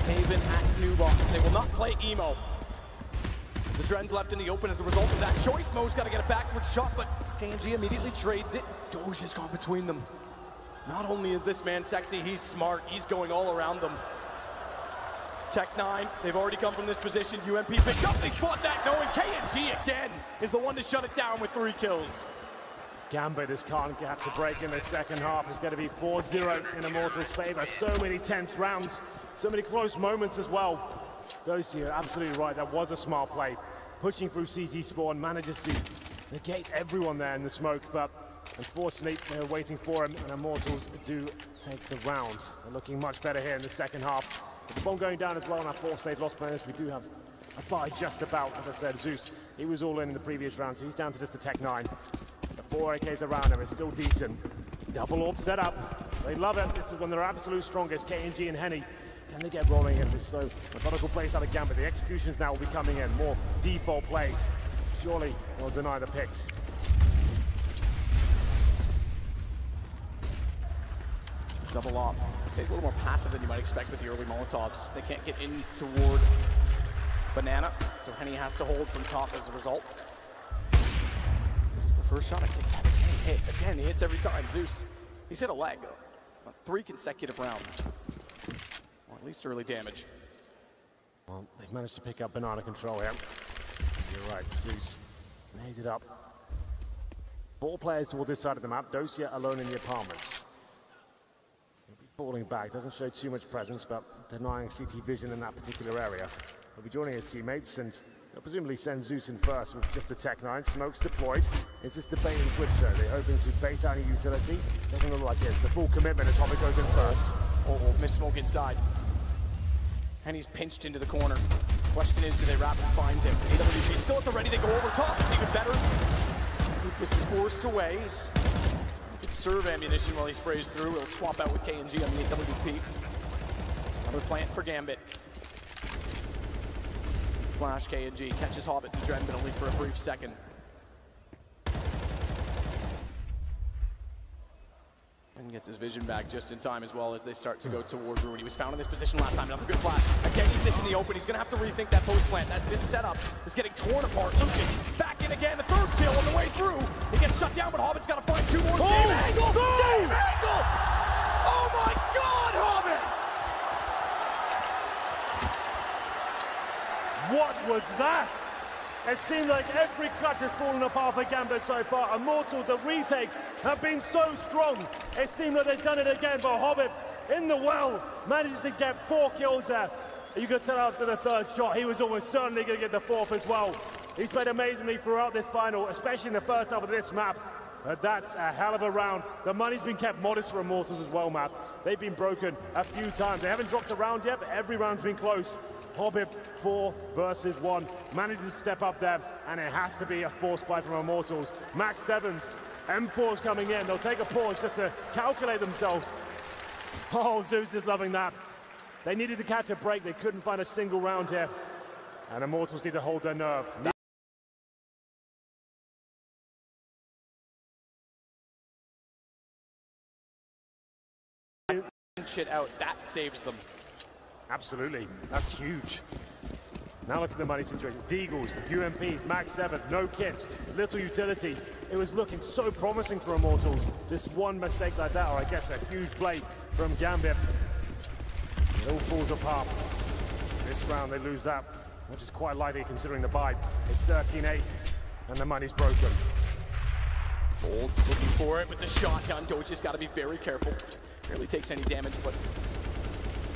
haven at New Box. They will not play Emo. The Dren's left in the open as a result of that choice. Mo's got to get a backward shot, but KNG immediately trades it. Doge has gone between them. Not only is this man sexy, he's smart. He's going all around them. Tech9, they've already come from this position. UMP picked up, they spot that, knowing KNG again is the one to shut it down with 3 kills. Gambit just can't catch a break in the second half. It's going to be 4-0 in Immortals' favor. So many tense rounds, so many close moments as well. Dosia, you're absolutely right. That was a smart play. Pushing through CT spawn, manages to negate everyone there in the smoke, but unfortunately, they're waiting for him, and Immortals do take the rounds. They're looking much better here in the second half. The bomb going down as well on our 4-stage loss bonus. We do have a buy just about, as I said, Zeus. He was all in the previous round, so he's down to just a Tech9. The 4 AKs around him, it's still decent. Double orb set up. They love it. This is when they're absolute strongest. KNG and Henny. Can they get rolling against this slow, methodical plays out of Gambit? The executions now will be coming in. More default plays. Surely they'll deny the picks. Double op. Stays a little more passive than you might expect with the early Molotovs. They can't get in toward Banana, so Henny has to hold from top as a result. This is the first shot. It's again, he hits. Again, he hits every time. Zeus, he's hit a leg on 3 consecutive rounds. Or at least early damage. Well, they've managed to pick up Banana control here. You're right, Zeus made it up. 4 players towards this side of the map. Dosia alone in the apartments. He'll be falling back. Doesn't show too much presence, but denying CT vision in that particular area. He'll be joining his teammates, and they'll presumably send Zeus in first with just a Tech9. Smokes deployed. Is this the bait and switch show? They're hoping to bait out a utility. Doesn't look like it's the full commitment as Hobbit goes in first. Oh, missed smoke inside. And he's pinched into the corner. Question is, do they wrap and find him? AWP still at the ready. They go over top. It's even better. Lucas is forced away. He can serve ammunition while he sprays through. He'll swap out with KNG on the AWP. Another plant for Gambit. flash, K&G catches Hobbit and Dren, but only for a brief second. And gets his vision back just in time as well as they start to go toward Ruin. He was found in this position last time. Another good flash. Again, he sits in the open. He's going to have to rethink that post plant. This setup is getting torn apart. Lucas back in again. A third kill on the way through. He gets shut down, but Hobbit's got to find two more. Same angle! Same angle! Oh my God, Hobbit! What was that? It seemed like every clutch has fallen apart for Gambit so far. Immortals, the retakes have been so strong. It seemed like they've done it again, but Hobbit in the well manages to get 4 kills there. You could tell after the third shot, he was almost certainly going to get the 4th as well. He's played amazingly throughout this final, especially in the first half of this map. But that's a hell of a round. The money's been kept modest for Immortals as well, Matt. They've been broken a few times. They haven't dropped a round yet, but every round's been close. Hobbit 4 versus 1 manages to step up there, and it has to be a force buy from Immortals. Max 7s, M4's coming in. They'll take a pause just to calculate themselves. Oh, Zeus is loving that. They needed to catch a break. They couldn't find a single round here, and Immortals need to hold their nerve. Shit out, that saves them. Absolutely, that's huge. Now look at the money situation. Deagles, UMPs, Max 7, no kits, little utility. It was looking so promising for Immortals. This one mistake like that, or I guess a huge play from Gambit. It all falls apart. This round they lose that, which is quite likely considering the buy. It's 13-8, and the money's broken. Bolt's looking for it with the shotgun. Doge has got to be very careful. Barely takes any damage, but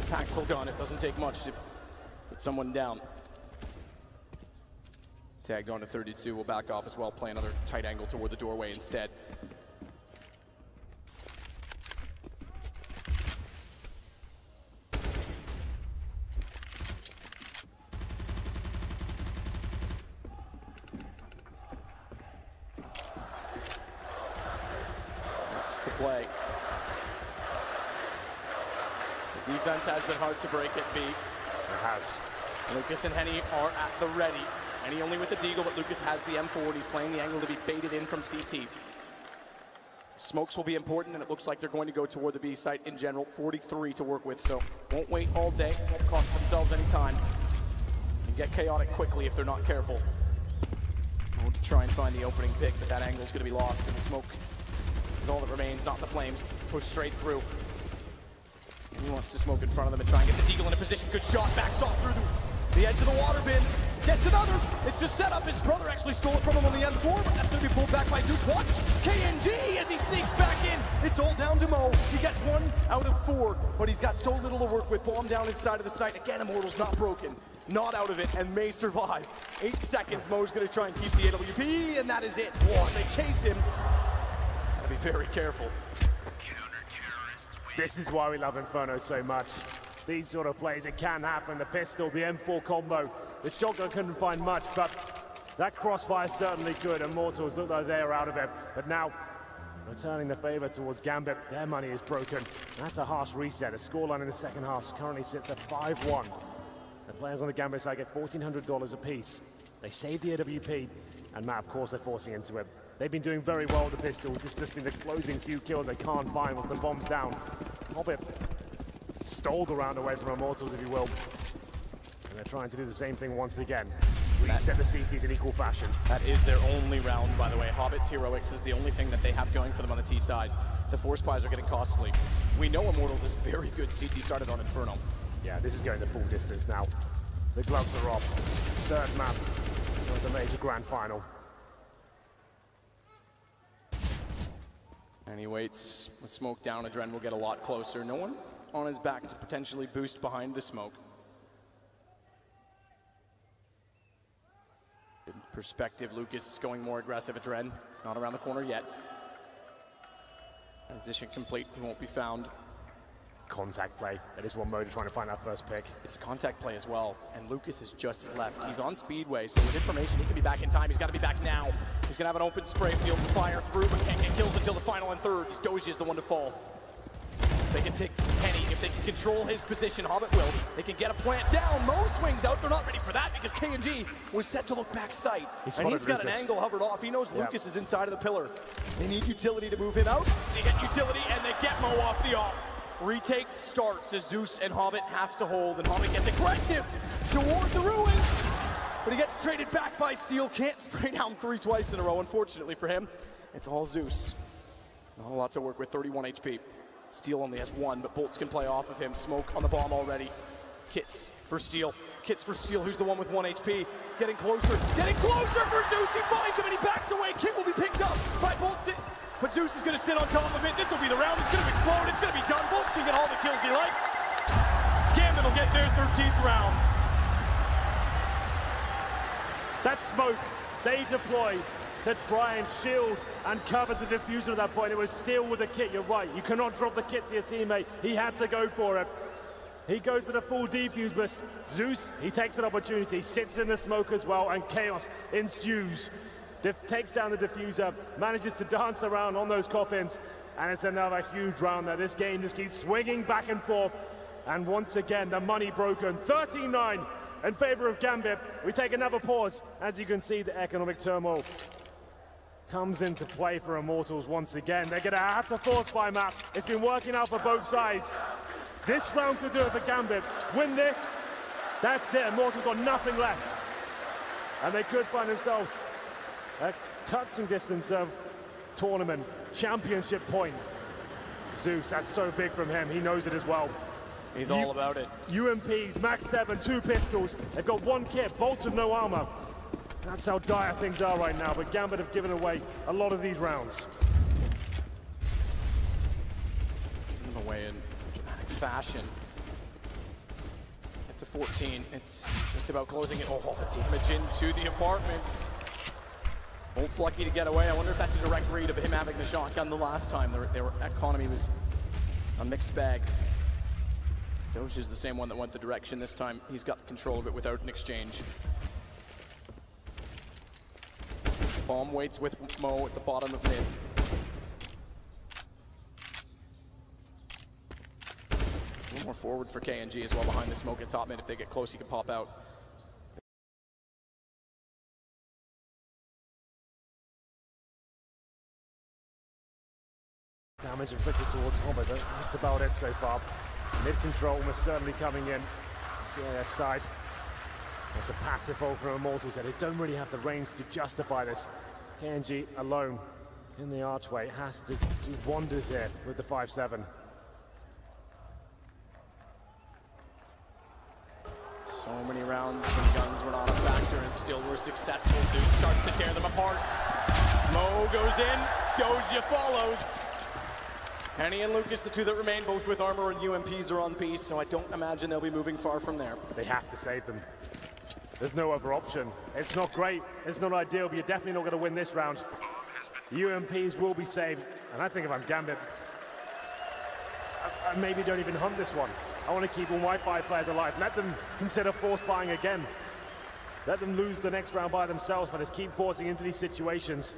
impactful gun. It doesn't take much to put someone down. Tagged on to 32. Will back off as well. Play another tight angle toward the doorway instead. That's the play. Defense has been hard to break at B. It has. Lucas and Henny are at the ready. Henny only with the deagle, but Lucas has the M4 and he's playing the angle to be baited in from CT. Smokes will be important, and it looks like they're going to go toward the B site in general. 43 to work with, so won't wait all day. Won't cost themselves any time. Can get chaotic quickly if they're not careful. Going to try and find the opening pick, but that angle's going to be lost in the smoke. Is all that remains, not the flames. Push straight through. And he wants to smoke in front of them and try and get the deagle in a position. Good shot, backs off through the edge of the water bin. Gets another. It's just set up. His brother actually stole it from him on the M4, but that's going to be pulled back by Zeus. Watch K&G as he sneaks back in. It's all down to Mo. He gets 1 out of 4, but he's got so little to work with. Bomb down inside of the site. Again, Immortals not broken, not out of it, and may survive. 8 seconds. Mo's going to try and keep the AWP, and that is it. Whoa, they chase him. He's got to be very careful. This is why we love Inferno so much. These sort of plays, it can happen. The pistol, the M4 combo. The shotgun couldn't find much, but that crossfire certainly could. Immortals look like they're out of it. But now, returning the favor towards Gambit, their money is broken. That's a harsh reset. The scoreline in the second half currently sits at 5-1. The players on the Gambit side get $1,400 apiece. They save the AWP, and Matt, of course, they're forcing into it. They've been doing very well with the pistols. It's just been the closing few kills they can't find once the bomb's down. Hobbit stole the round away from Immortals, if you will. And they're trying to do the same thing once again. Reset the CTs in equal fashion. That is their only round, by the way. Hobbit's Heroics is the only thing that they have going for them on the T side. The force buys are getting costly. We know Immortals is very good CT started on Inferno. Yeah, this is going the full distance now. The gloves are off. Third map of the major grand final. And he waits with smoke down. Adren will get a lot closer. No one on his back to potentially boost behind the smoke. In perspective, Lucas going more aggressive. Adren not around the corner yet. Transition complete. He won't be found. Contact play. That is one mode trying to find that first pick. It's a contact play as well, and Lucas has just left. He's on Speedway, so with information, he can be back in time. He's got to be back now. He's going to have an open spray field to fire through, but can't get kills until the final and third. Doji is the one to fall. They can take Henny if they can control his position, Hobbit will. They can get a plant down. Mo swings out. They're not ready for that because KNG was set to look back sight. And he's got an angle hovered off. He knows Lucas is inside of the pillar. They need utility to move him out. They get utility and they get Mo off the op. Retake starts as Zeus and Hobbit have to hold, and Hobbit gets aggressive toward the ruins. But he gets traded back by Steel. Can't spray down 3 twice in a row, unfortunately for him. It's all Zeus. Not a lot to work with, 31 HP. Steel only has 1, but Bolts can play off of him. Smoke on the bomb already. Kits for Steel. Kits for Steel, who's the one with 1 HP. Getting closer for Zeus. He finds him and he backs away. Kit will be picked up by Bolts. But Zeus is going to sit on top of it. This will be the round. It's going to explode. It's going to be done. Bolts can get all the kills he likes. Gambit will get their 13th round. That smoke they deployed to try and shield and cover the diffuser at that point. It was Steel with the kit, you're right. You cannot drop the kit to your teammate. He had to go for it. He goes to the full defuse, but Zeus, he takes an opportunity, sits in the smoke as well, and chaos ensues. Takes down the diffuser, manages to dance around on those coffins, and it's another huge round there. This game just keeps swinging back and forth, and once again, the money broken. 13-9 in favor of Gambit. We take another pause. As you can see, the economic turmoil comes into play for Immortals once again. They're gonna have to force buy map. It's been working out for both sides. This round could do it for Gambit. Win this, that's it. Immortals got nothing left. And they could find themselves a touching distance of tournament championship point. Zeus, that's so big from him. He knows it as well. He's all about it. UMPs, max 7, 2 pistols. They've got 1 kit, bolts with no armor. That's how dire things are right now, but Gambit have given away a lot of these rounds. Given away in dramatic fashion. Get to 14. It's just about closing it. Oh, the damage into the apartments. Bolt's lucky to get away. I wonder if that's a direct read of him having the shotgun the last time. Their economy was a mixed bag. Doge is the same one that went the direction this time. He's got control of it without an exchange. Bomb waits with Mo at the bottom of mid. A little more forward for KNG as well behind the smoke at top mid. If they get close, he can pop out. Damage inflicted towards Hobbit, but that's about it so far. Mid control almost certainly coming in. CIS side. There's the passive hold from Immortals that they don't really have the range to justify this. KNG alone in the archway has to do wonders here with the 5-7. So many rounds when guns were not a factor and still were successful. Zeus starts to tear them apart. Mo goes in, Doja follows. Henny and Lucas, the 2 that remain, both with armor and UMPs are on piece, so I don't imagine they'll be moving far from there. They have to save them. There's no other option. It's not great, it's not ideal, but you're definitely not going to win this round. UMPs will be saved, and I think if I'm Gambit, I maybe don't even hunt this one. I want to keep all my 5 players alive. Let them consider force buying again. Let them lose the next round by themselves, but just keep forcing into these situations.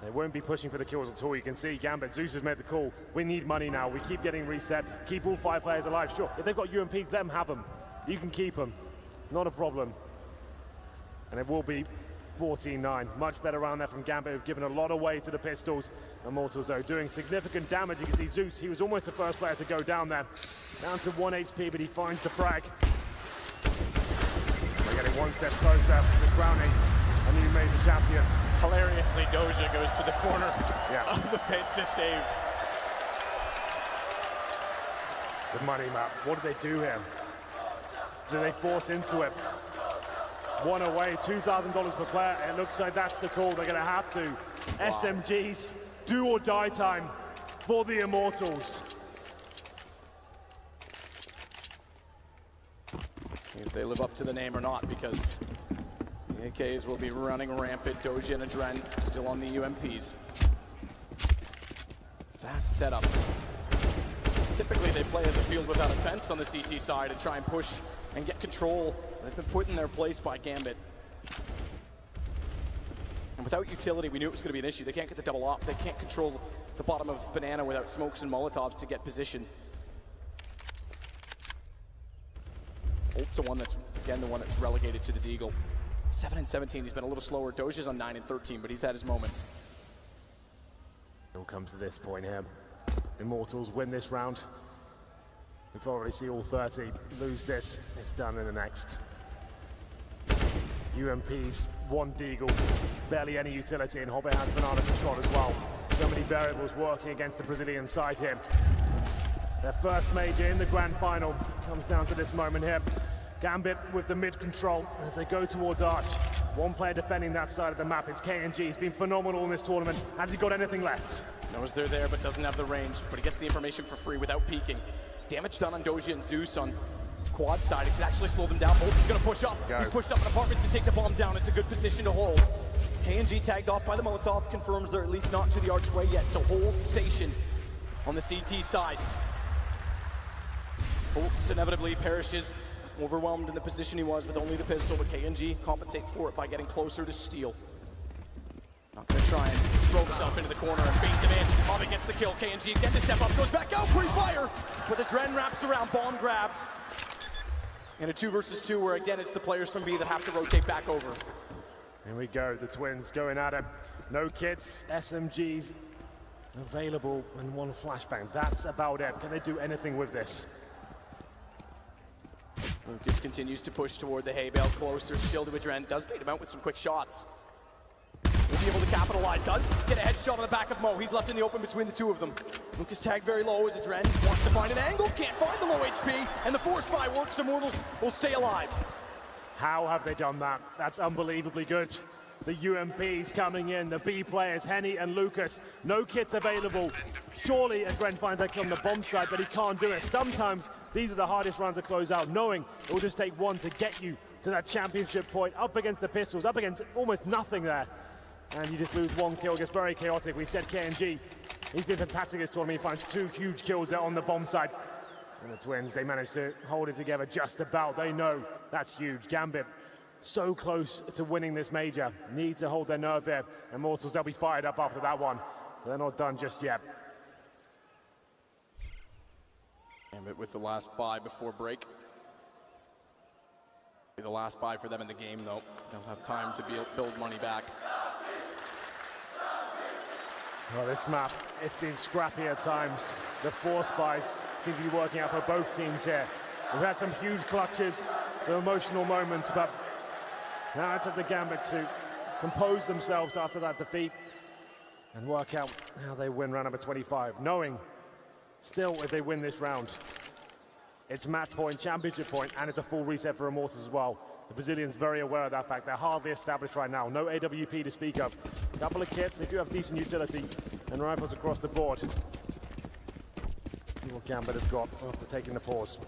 They won't be pushing for the kills at all. You can see Gambit, Zeus has made the call. We need money now. We keep getting reset. Keep all 5 players alive. Sure, if they've got UMPs, let them have them. You can keep them. Not a problem. And it will be 14-9. Much better round there from Gambit, who've given a lot away to the pistols. Immortals, though, doing significant damage. You can see Zeus, he was almost the first player to go down there. Down to 1 HP, but he finds the frag. They're getting 1 step closer to crowning a new major champion. Hilariously, Doja goes to the corner of the pit to save. The money map, what do they do here? Do they force into it? 1 away, $2,000 per player. It looks like that's the call. They're going to have to. Wow. SMGs, do or die time for the Immortals. See if they live up to the name or not, because the AKs will be running rampant. Doja and Adren still on the UMPs. Fast setup. Typically they play as a field without a fence on the CT side and try and push and get control. They've been put in their place by Gambit. And without utility, we knew it was going to be an issue. They can't get the double op. They can't control the bottom of Banana without smokes and Molotovs to get position. Holt's the one that's, again, the one that's relegated to the Deagle. 7 and 17, he's been a little slower. Doge is on 9 and 13, but he's had his moments. It all comes to this point here. Immortals win this round. We've already seen all 30 lose this. It's done in the next. UMP's one Deagle, barely any utility, and Hobbit has banana control as well. So many variables working against the Brazilian side here. Their first major in the grand final comes down to this moment here. Gambit with the mid control as they go towards Arch. One player defending that side of the map is KNG. He's been phenomenal in this tournament. Has he got anything left? Knows they're there, but doesn't have the range. But he gets the information for free without peeking. Damage done on Doja and Zeus on quad side. It could actually slow them down. Bolt is going to push up. He's pushed up in apartments to take the bomb down. It's a good position to hold. KNG tagged off by the Molotov, confirms they're at least not to the archway yet. So hold station on the CT side. Bolts inevitably perishes, overwhelmed in the position he was with only the pistol, but KNG compensates for it by getting closer to Steel. Not going to try and throw himself into the corner and bait them in. Hobbit gets the kill. KNG again to step up, goes back out, pre-fire, but the Dren wraps around, bomb grabbed. In a 2 versus 2 where again it's the players from B that have to rotate back over. Here we go, the Twins going at it. No kits, SMGs available, and one flashbang. That's about it. Can they do anything with this? Lucas continues to push toward the hay bale, closer still to Adren. Does bait him out with some quick shots. Will be able to capitalize. Does get a headshot on the back of Mo. He's left in the open between the two of them. Lucas tagged very low as Adren wants to find an angle. Can't find the low HP, and the force buy works. Immortals will stay alive. How have they done that? That's unbelievably good. The UMPs coming in, the B players, Henny and Lucas. No kits available. Surely Adren finds that on the bomb side, but he can't do it. Sometimes these are the hardest rounds to close out, knowing it will just take one to get you to that championship point, up against the pistols, up against almost nothing there. And you just lose one kill. It gets very chaotic. We said KNG, he's been fantastic this tournament. He finds 2 huge kills there on the bomb side. And the Twins, they managed to hold it together just about. They know that's huge. Gambit, so close to winning this major. Need to hold their nerve here. Immortals, they'll be fired up after that one. They're not done just yet. Gambit with the last buy before break. Be the last buy for them in the game, though. They'll have time to build money back. Well, this map, it's been scrappy at times. The force buys seem to be working out for both teams here. We've had some huge clutches, some emotional moments, but now it's up to Gambit to compose themselves after that defeat and work out how they win round number 25, knowing still if they win this round, it's match point, championship point, and it's a full reset for Immortals as well. The Brazilians very aware of that fact. They're hardly established right now. No AWP to speak of. A couple of kits, they do have decent utility, and rifles across the board. Let's see what Gambit have got after taking the pause.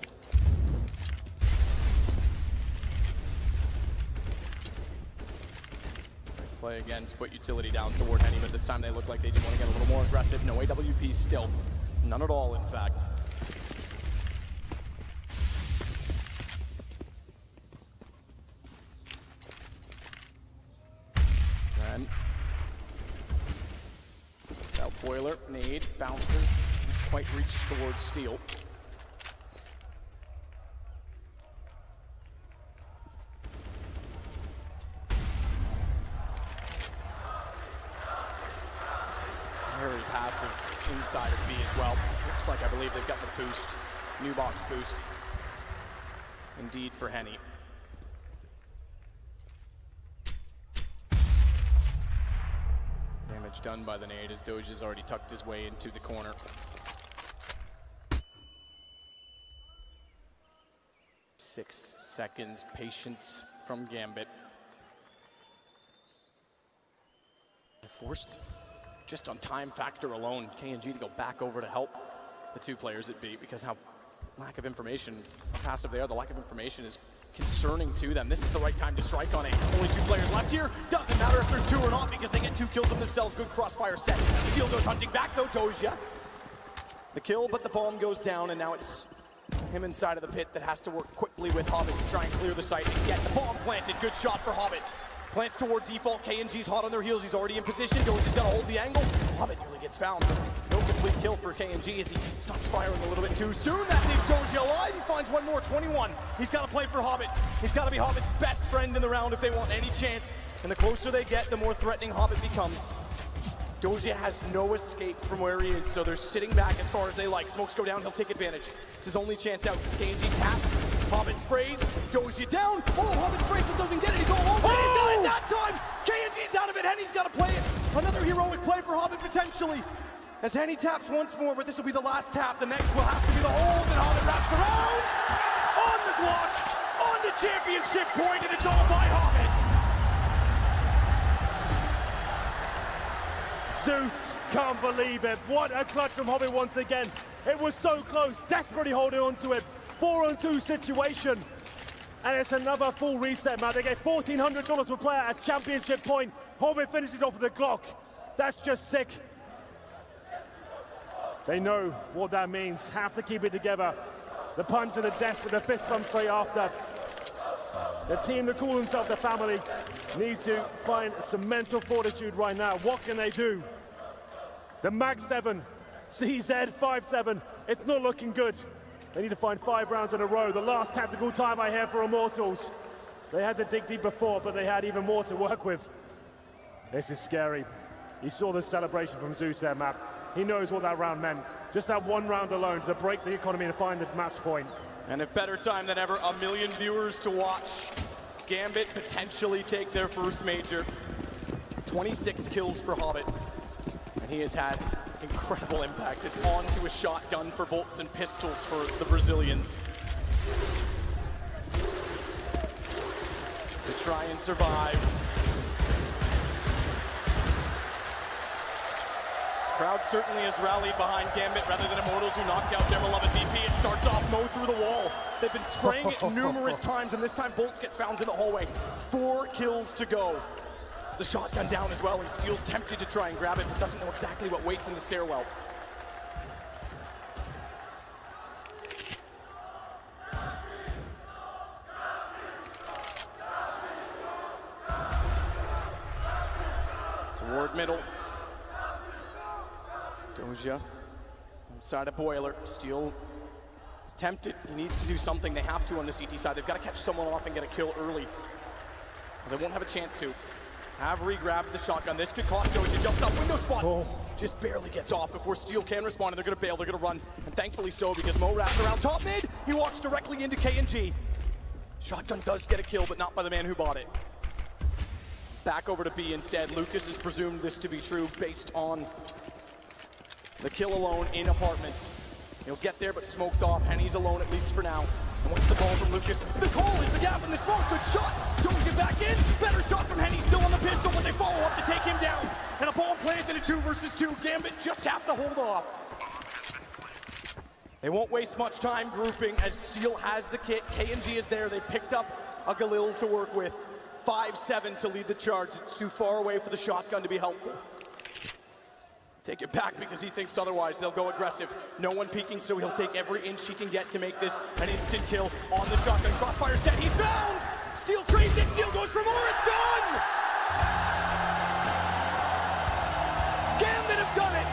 Play again to put utility down toward Henny, but this time they look like they do want to get a little more aggressive. No AWP still. None at all, in fact. Dren. Out boiler, nade, bounces, quite reach towards Steel. Very passive inside of B as well. Looks like I believe they've got the boost, new box boost. Indeed for Henny. Damage done by the nade as Doge has already tucked his way into the corner. Six seconds patience from Gambit. They're forced just on time factor alone, KNG to go back over to help the 2 players at B, because how lack of information, how passive they are, the lack of information is concerning to them. This is the right time to strike on it. Only 2 players left here. Doesn't matter if there's 2 or not, because they get 2 kills of themselves. Good crossfire set. Steel goes hunting back though, Doja. The kill, but the bomb goes down, and now it's him inside of the pit that has to work quickly with Hobbit to try and clear the site and get the bomb planted. Good shot for Hobbit. Plants toward default. KNG's hot on their heels. He's already in position. Doja's got to hold the angle. Hobbit nearly gets found. No good complete kill for KNG as he stops firing a little bit too soon. That leaves Doji alive. He finds one more, 21. He's got to play for Hobbit. He's got to be Hobbit's best friend in the round if they want any chance. And the closer they get, the more threatening Hobbit becomes. Doji has no escape from where he is, so they're sitting back as far as they like. Smokes go down, he'll take advantage. It's his only chance out. KNG taps, Hobbit sprays, Doji down. Oh, Hobbit sprays but doesn't get it. He's all over it. He's got it that time. KNG's out of it. Henny's got to play it. Another heroic play for Hobbit potentially. As Henny taps once more, but this will be the last tap. The next will have to be the hold, and Hobbit wraps around. On the clock, on the championship point, and it's all by Hobbit. Zeus can't believe it. What a clutch from Hobbit once again. It was so close, desperately holding on to it. 4-on-2 situation. And it's another full reset, man. They get $1,400 per player at championship point. Hobbit finishes off with the Glock. That's just sick. They know what that means. Have to keep it together. The punch and the death with the fist bump straight after. The team that call themselves the family need to find some mental fortitude right now. What can they do? The Mag 7, CZ 5-7, it's not looking good. They need to find 5 rounds in a row. The last tactical time I hear for Immortals. They had to dig deep before, but they had even more to work with. This is scary. You saw the celebration from Zeus there, Matt. He knows what that round meant. Just that one round alone to break the economy and find the match point. And if better time than ever, 1 million viewers to watch. Gambit potentially take their first major. 26 kills for Hobbit. And he has had incredible impact. It's on to a shotgun for bolts and pistols for the Brazilians. To try and survive. Crowd certainly has rallied behind Gambit rather than Immortals, who knocked out their beloved VP. It starts off Mo through the wall. They've been spraying it numerous times, and this time Bolts gets found in the hallway. 4 kills to go. The shotgun down as well, and Steel's tempted to try and grab it, but doesn't know exactly what waits in the stairwell. Toward middle. Doja inside a boiler. Steel is tempted. He needs to do something. They have to on the CT side. They've got to catch someone off and get a kill early. They won't have a chance to. Avery grabbed the shotgun. This could cost Doja. Jumps up, window spot. Oh. Just barely gets off before Steel can respond, and they're going to bail. They're going to run, and thankfully so, because Mo wraps around top mid. He walks directly into KNG. Shotgun does get a kill, but not by the man who bought it. Back over to B instead. Lucas has presumed this to be true based on the kill alone in apartments. He'll get there, but smoked off. Henny's alone, at least for now. And what's the ball from Lucas? The call is the gap in the smoke. Good shot. Don't get back in. Better shot from Henny. Still on the pistol, but they follow up to take him down. And a ball planted in a 2 versus 2. Gambit just have to hold off. They won't waste much time grouping as Steel has the kit. KNG is there. They picked up a Galil to work with. 5-7 to lead the charge. It's too far away for the shotgun to be helpful. Take it back because he thinks otherwise. They'll go aggressive. No one peeking, so he'll take every inch he can get to make this an instant kill on the shotgun. Crossfire set, he's found! Steel trades it, Steel goes for more, it's done! Gambit have done it!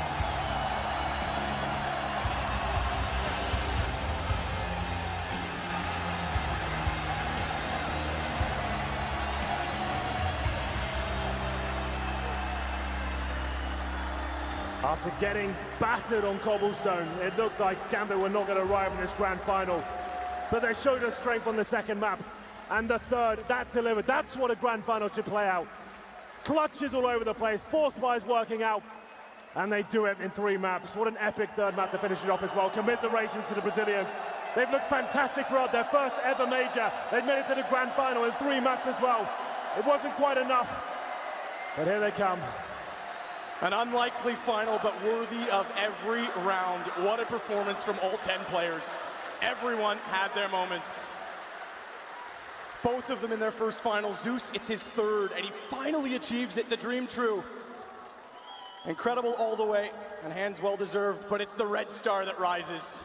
After getting battered on cobblestone, it looked like Gambit were not going to arrive in this grand final. But they showed us strength on the second map. And the third, that delivered. That's what a grand final should play out. Clutches all over the place, forced buys working out. And they do it in 3 maps. What an epic third map to finish it off as well. Commiserations to the Brazilians. They've looked fantastic throughout their first ever major. They've made it to the grand final in 3 maps as well. It wasn't quite enough. But here they come. An unlikely final, but worthy of every round. What a performance from all 10 players. Everyone had their moments. Both of them in their first final. Zeus, it's his 3rd, and he finally achieves it, the dream true. Incredible all the way, and hands well deserved, but it's the red star that rises.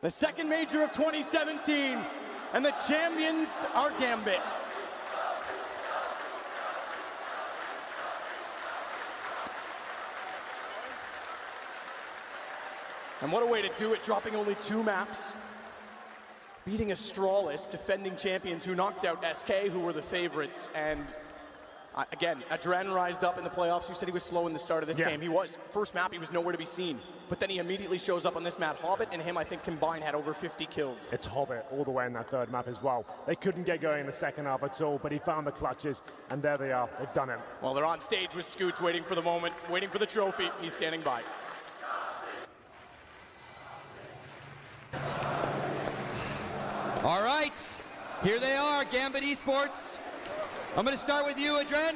The second major of 2017, and the champions are Gambit. And what a way to do it, dropping only 2 maps. Beating Astralis, defending champions who knocked out SK, who were the favorites. And again, Adren rised up in the playoffs. You said he was slow in the start of this game. He was. First map, he was nowhere to be seen. But then he immediately shows up on this map. Hobbit and him, I think, combined had over 50 kills. It's Hobbit all the way in that third map as well. They couldn't get going in the second half at all, but he found the clutches, and there they are. They've done it. Well, they're on stage with Scoots, waiting for the moment, waiting for the trophy. He's standing by. All right, here they are, Gambit Esports. I'm going to start with you, Adren.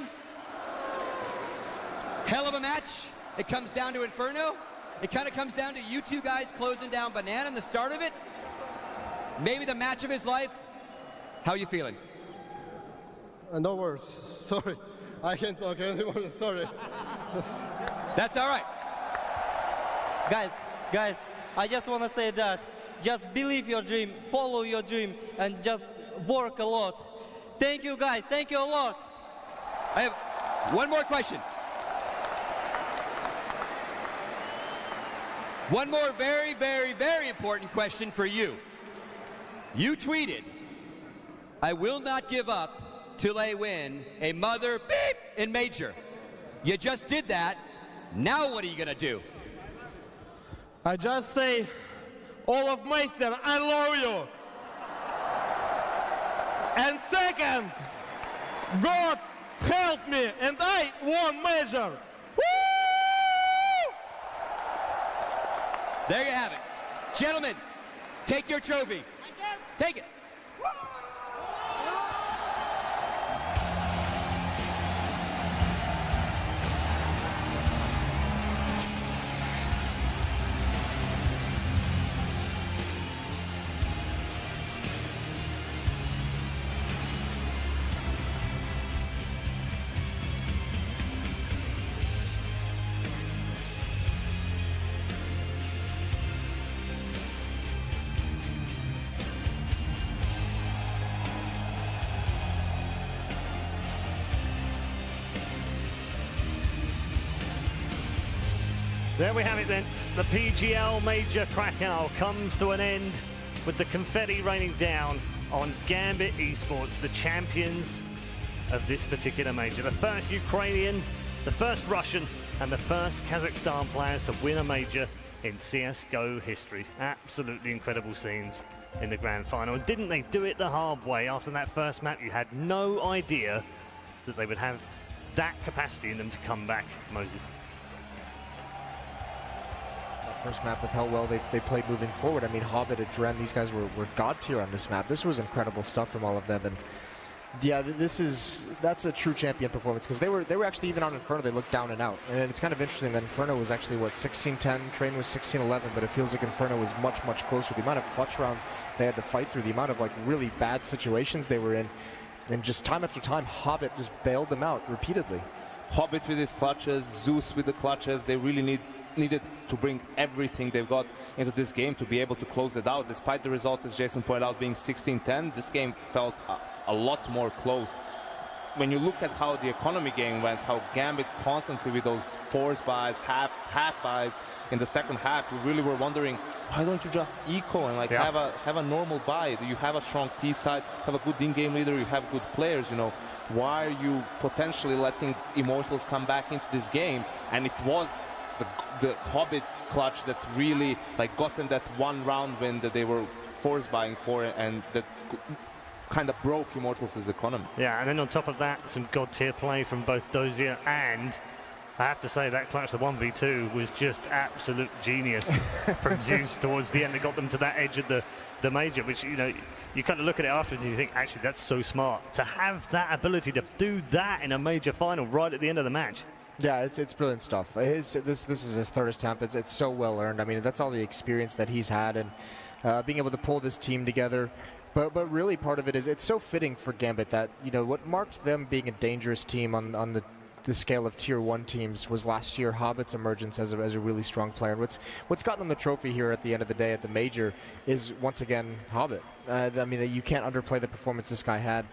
Hell of a match. It comes down to Inferno. It kind of comes down to you two guys closing down Banana in the start of it. Maybe the match of his life. How are you feeling? No words. Sorry. I can't talk anymore. Sorry. That's all right. Guys, I just want to say that just believe your dream, follow your dream, and just work a lot. Thank you, guys. Thank you a lot. I have one more question. One more very, very, very important question for you. You tweeted, "I will not give up till I win a mother beep in Major." You just did that. Now what are you going to do? I just say, all of Meister, I love you. And second, God help me, and I won Major. Woo! There you have it. Gentlemen, take your trophy. Take it. There we have it then. The PGL Major Krakow comes to an end with the confetti raining down on Gambit Esports, the champions of this particular major. The first Ukrainian, the first Russian, and the first Kazakhstan players to win a major in CSGO history. Absolutely incredible scenes in the grand final. And didn't they do it the hard way? After that first map, you had no idea that they would have that capacity in them to come back, Moses. First map with how well they played moving forward. I mean, Hobbit, Adren, these guys were god tier on this map. This was incredible stuff from all of them. And yeah, that's a true champion performance, because they were actually, even on Inferno, they looked down and out. And it's kind of interesting that Inferno was actually, what, 16-10, Train was 16-11, but it feels like Inferno was much, much closer. The amount of clutch rounds they had to fight through, the amount of like really bad situations they were in, and just time after time, Hobbit just bailed them out repeatedly. Hobbit with his clutches, Zeus with the clutches, they really needed to bring everything they've got into this game to be able to close it out. Despite the result, as Jason pointed out, being 16-10, this game felt a lot more close. When you look at how the economy game went, how Gambit constantly with those force buys, half buys in the second half, you really were wondering, why don't you just eco and like have a normal buy? You have a strong T side, have a good in-game leader, you have good players, you know. Why are you potentially letting Immortals come back into this game? And it was the Hobbit clutch that really like got them that one round win that they were force buying for, and that kind of broke Immortals' economy. Yeah, and then on top of that, some god tier play from both Dozier, and I have to say that clutch, the 1v2, was just absolute genius from Zeus towards the end. It got them to that edge of the major, which, you know, you kind of look at it afterwards and you think, actually, that's so smart to have that ability to do that in a major final right at the end of the match. Yeah, it's brilliant stuff. This is his third attempt. It's so well earned. I mean, that's all the experience that he's had, and being able to pull this team together. But really, part of it is it's so fitting for Gambit that, you know, what marked them being a dangerous team on the scale of Tier 1 teams was last year Hobbit's emergence as a really strong player. And what's gotten them the trophy here at the end of the day at the major is, once again, Hobbit. I mean, you can't underplay the performance this guy had.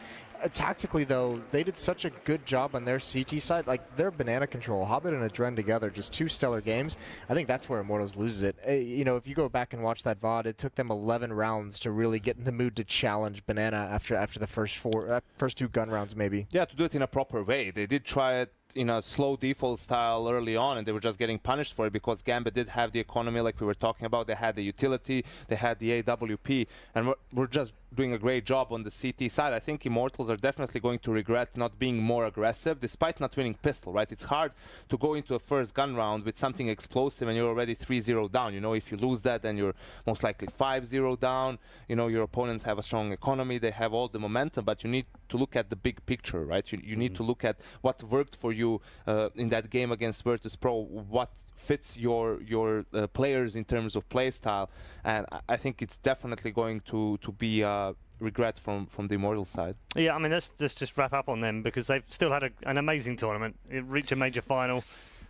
Tactically, though, they did such a good job on their CT side. Like, their banana control, Hobbit and Adren together, just 2 stellar games. I think that's where Immortals loses it. You know, if you go back and watch that VOD, it took them 11 rounds to really get in the mood to challenge Banana after the first 2 gun rounds, maybe. Yeah, to do it in a proper way. They did try it in a slow default style early on, and they were just getting punished for it because Gambit did have the economy like we were talking about. They had the utility, they had the AWP, and we're just doing a great job on the CT side. I think Immortals are definitely going to regret not being more aggressive despite not winning pistol, right? It's hard to go into a first gun round with something explosive and you're already 3-0 down. You know, if you lose that, then you're most likely 5-0 down. You know, your opponents have a strong economy, they have all the momentum, but you need to look at the big picture, right? You need to look at what worked for you in that game against Virtus Pro, what fits your players in terms of play style, and I think it's definitely going to be regret from the Immortals side. Yeah, I mean, let's just wrap up on them because they've still had an amazing tournament. It reached a major final,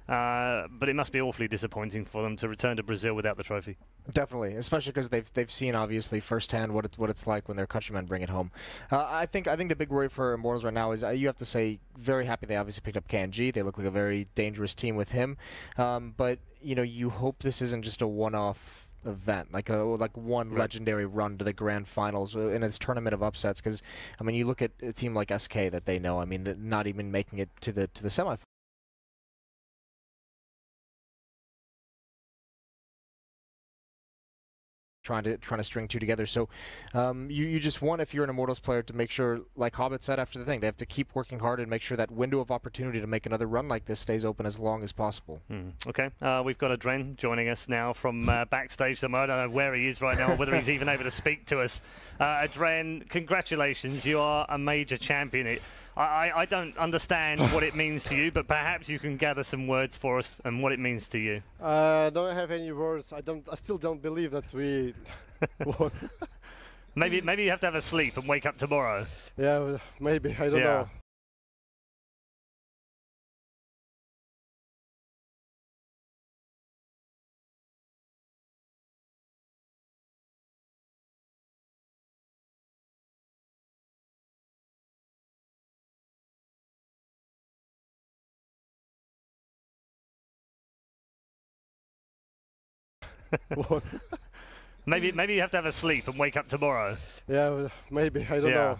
but it must be awfully disappointing for them to return to Brazil without the trophy. Definitely, especially because they've seen obviously firsthand what it's like when their countrymen bring it home. I think the big worry for Immortals right now is you have to say very happy they obviously picked up KNG. They look like a very dangerous team with him, but you know, you hope this isn't just a one-off event, like one legendary run to the grand finals in its tournament of upsets. Because I mean, you look at a team like SK that they know. I mean, not even making it to the semifinals. Trying to string 2 together. So you just want, if you're an Immortals player, to make sure, like Hobbit said after the thing, they have to keep working hard and make sure that window of opportunity to make another run like this stays open as long as possible. Okay, we've got Adren joining us now from backstage somewhere. I don't know where he is right now or whether he's even able to speak to us. Adren, congratulations, you are a major champion. I don't understand what it means to you, but perhaps you can gather some words for us and what it means to you. I don't have any words. I still don't believe that we won. Maybe you have to have a sleep and wake up tomorrow. Yeah, maybe. I don't know. Maybe you have to have a sleep and wake up tomorrow. Yeah, maybe. I don't know.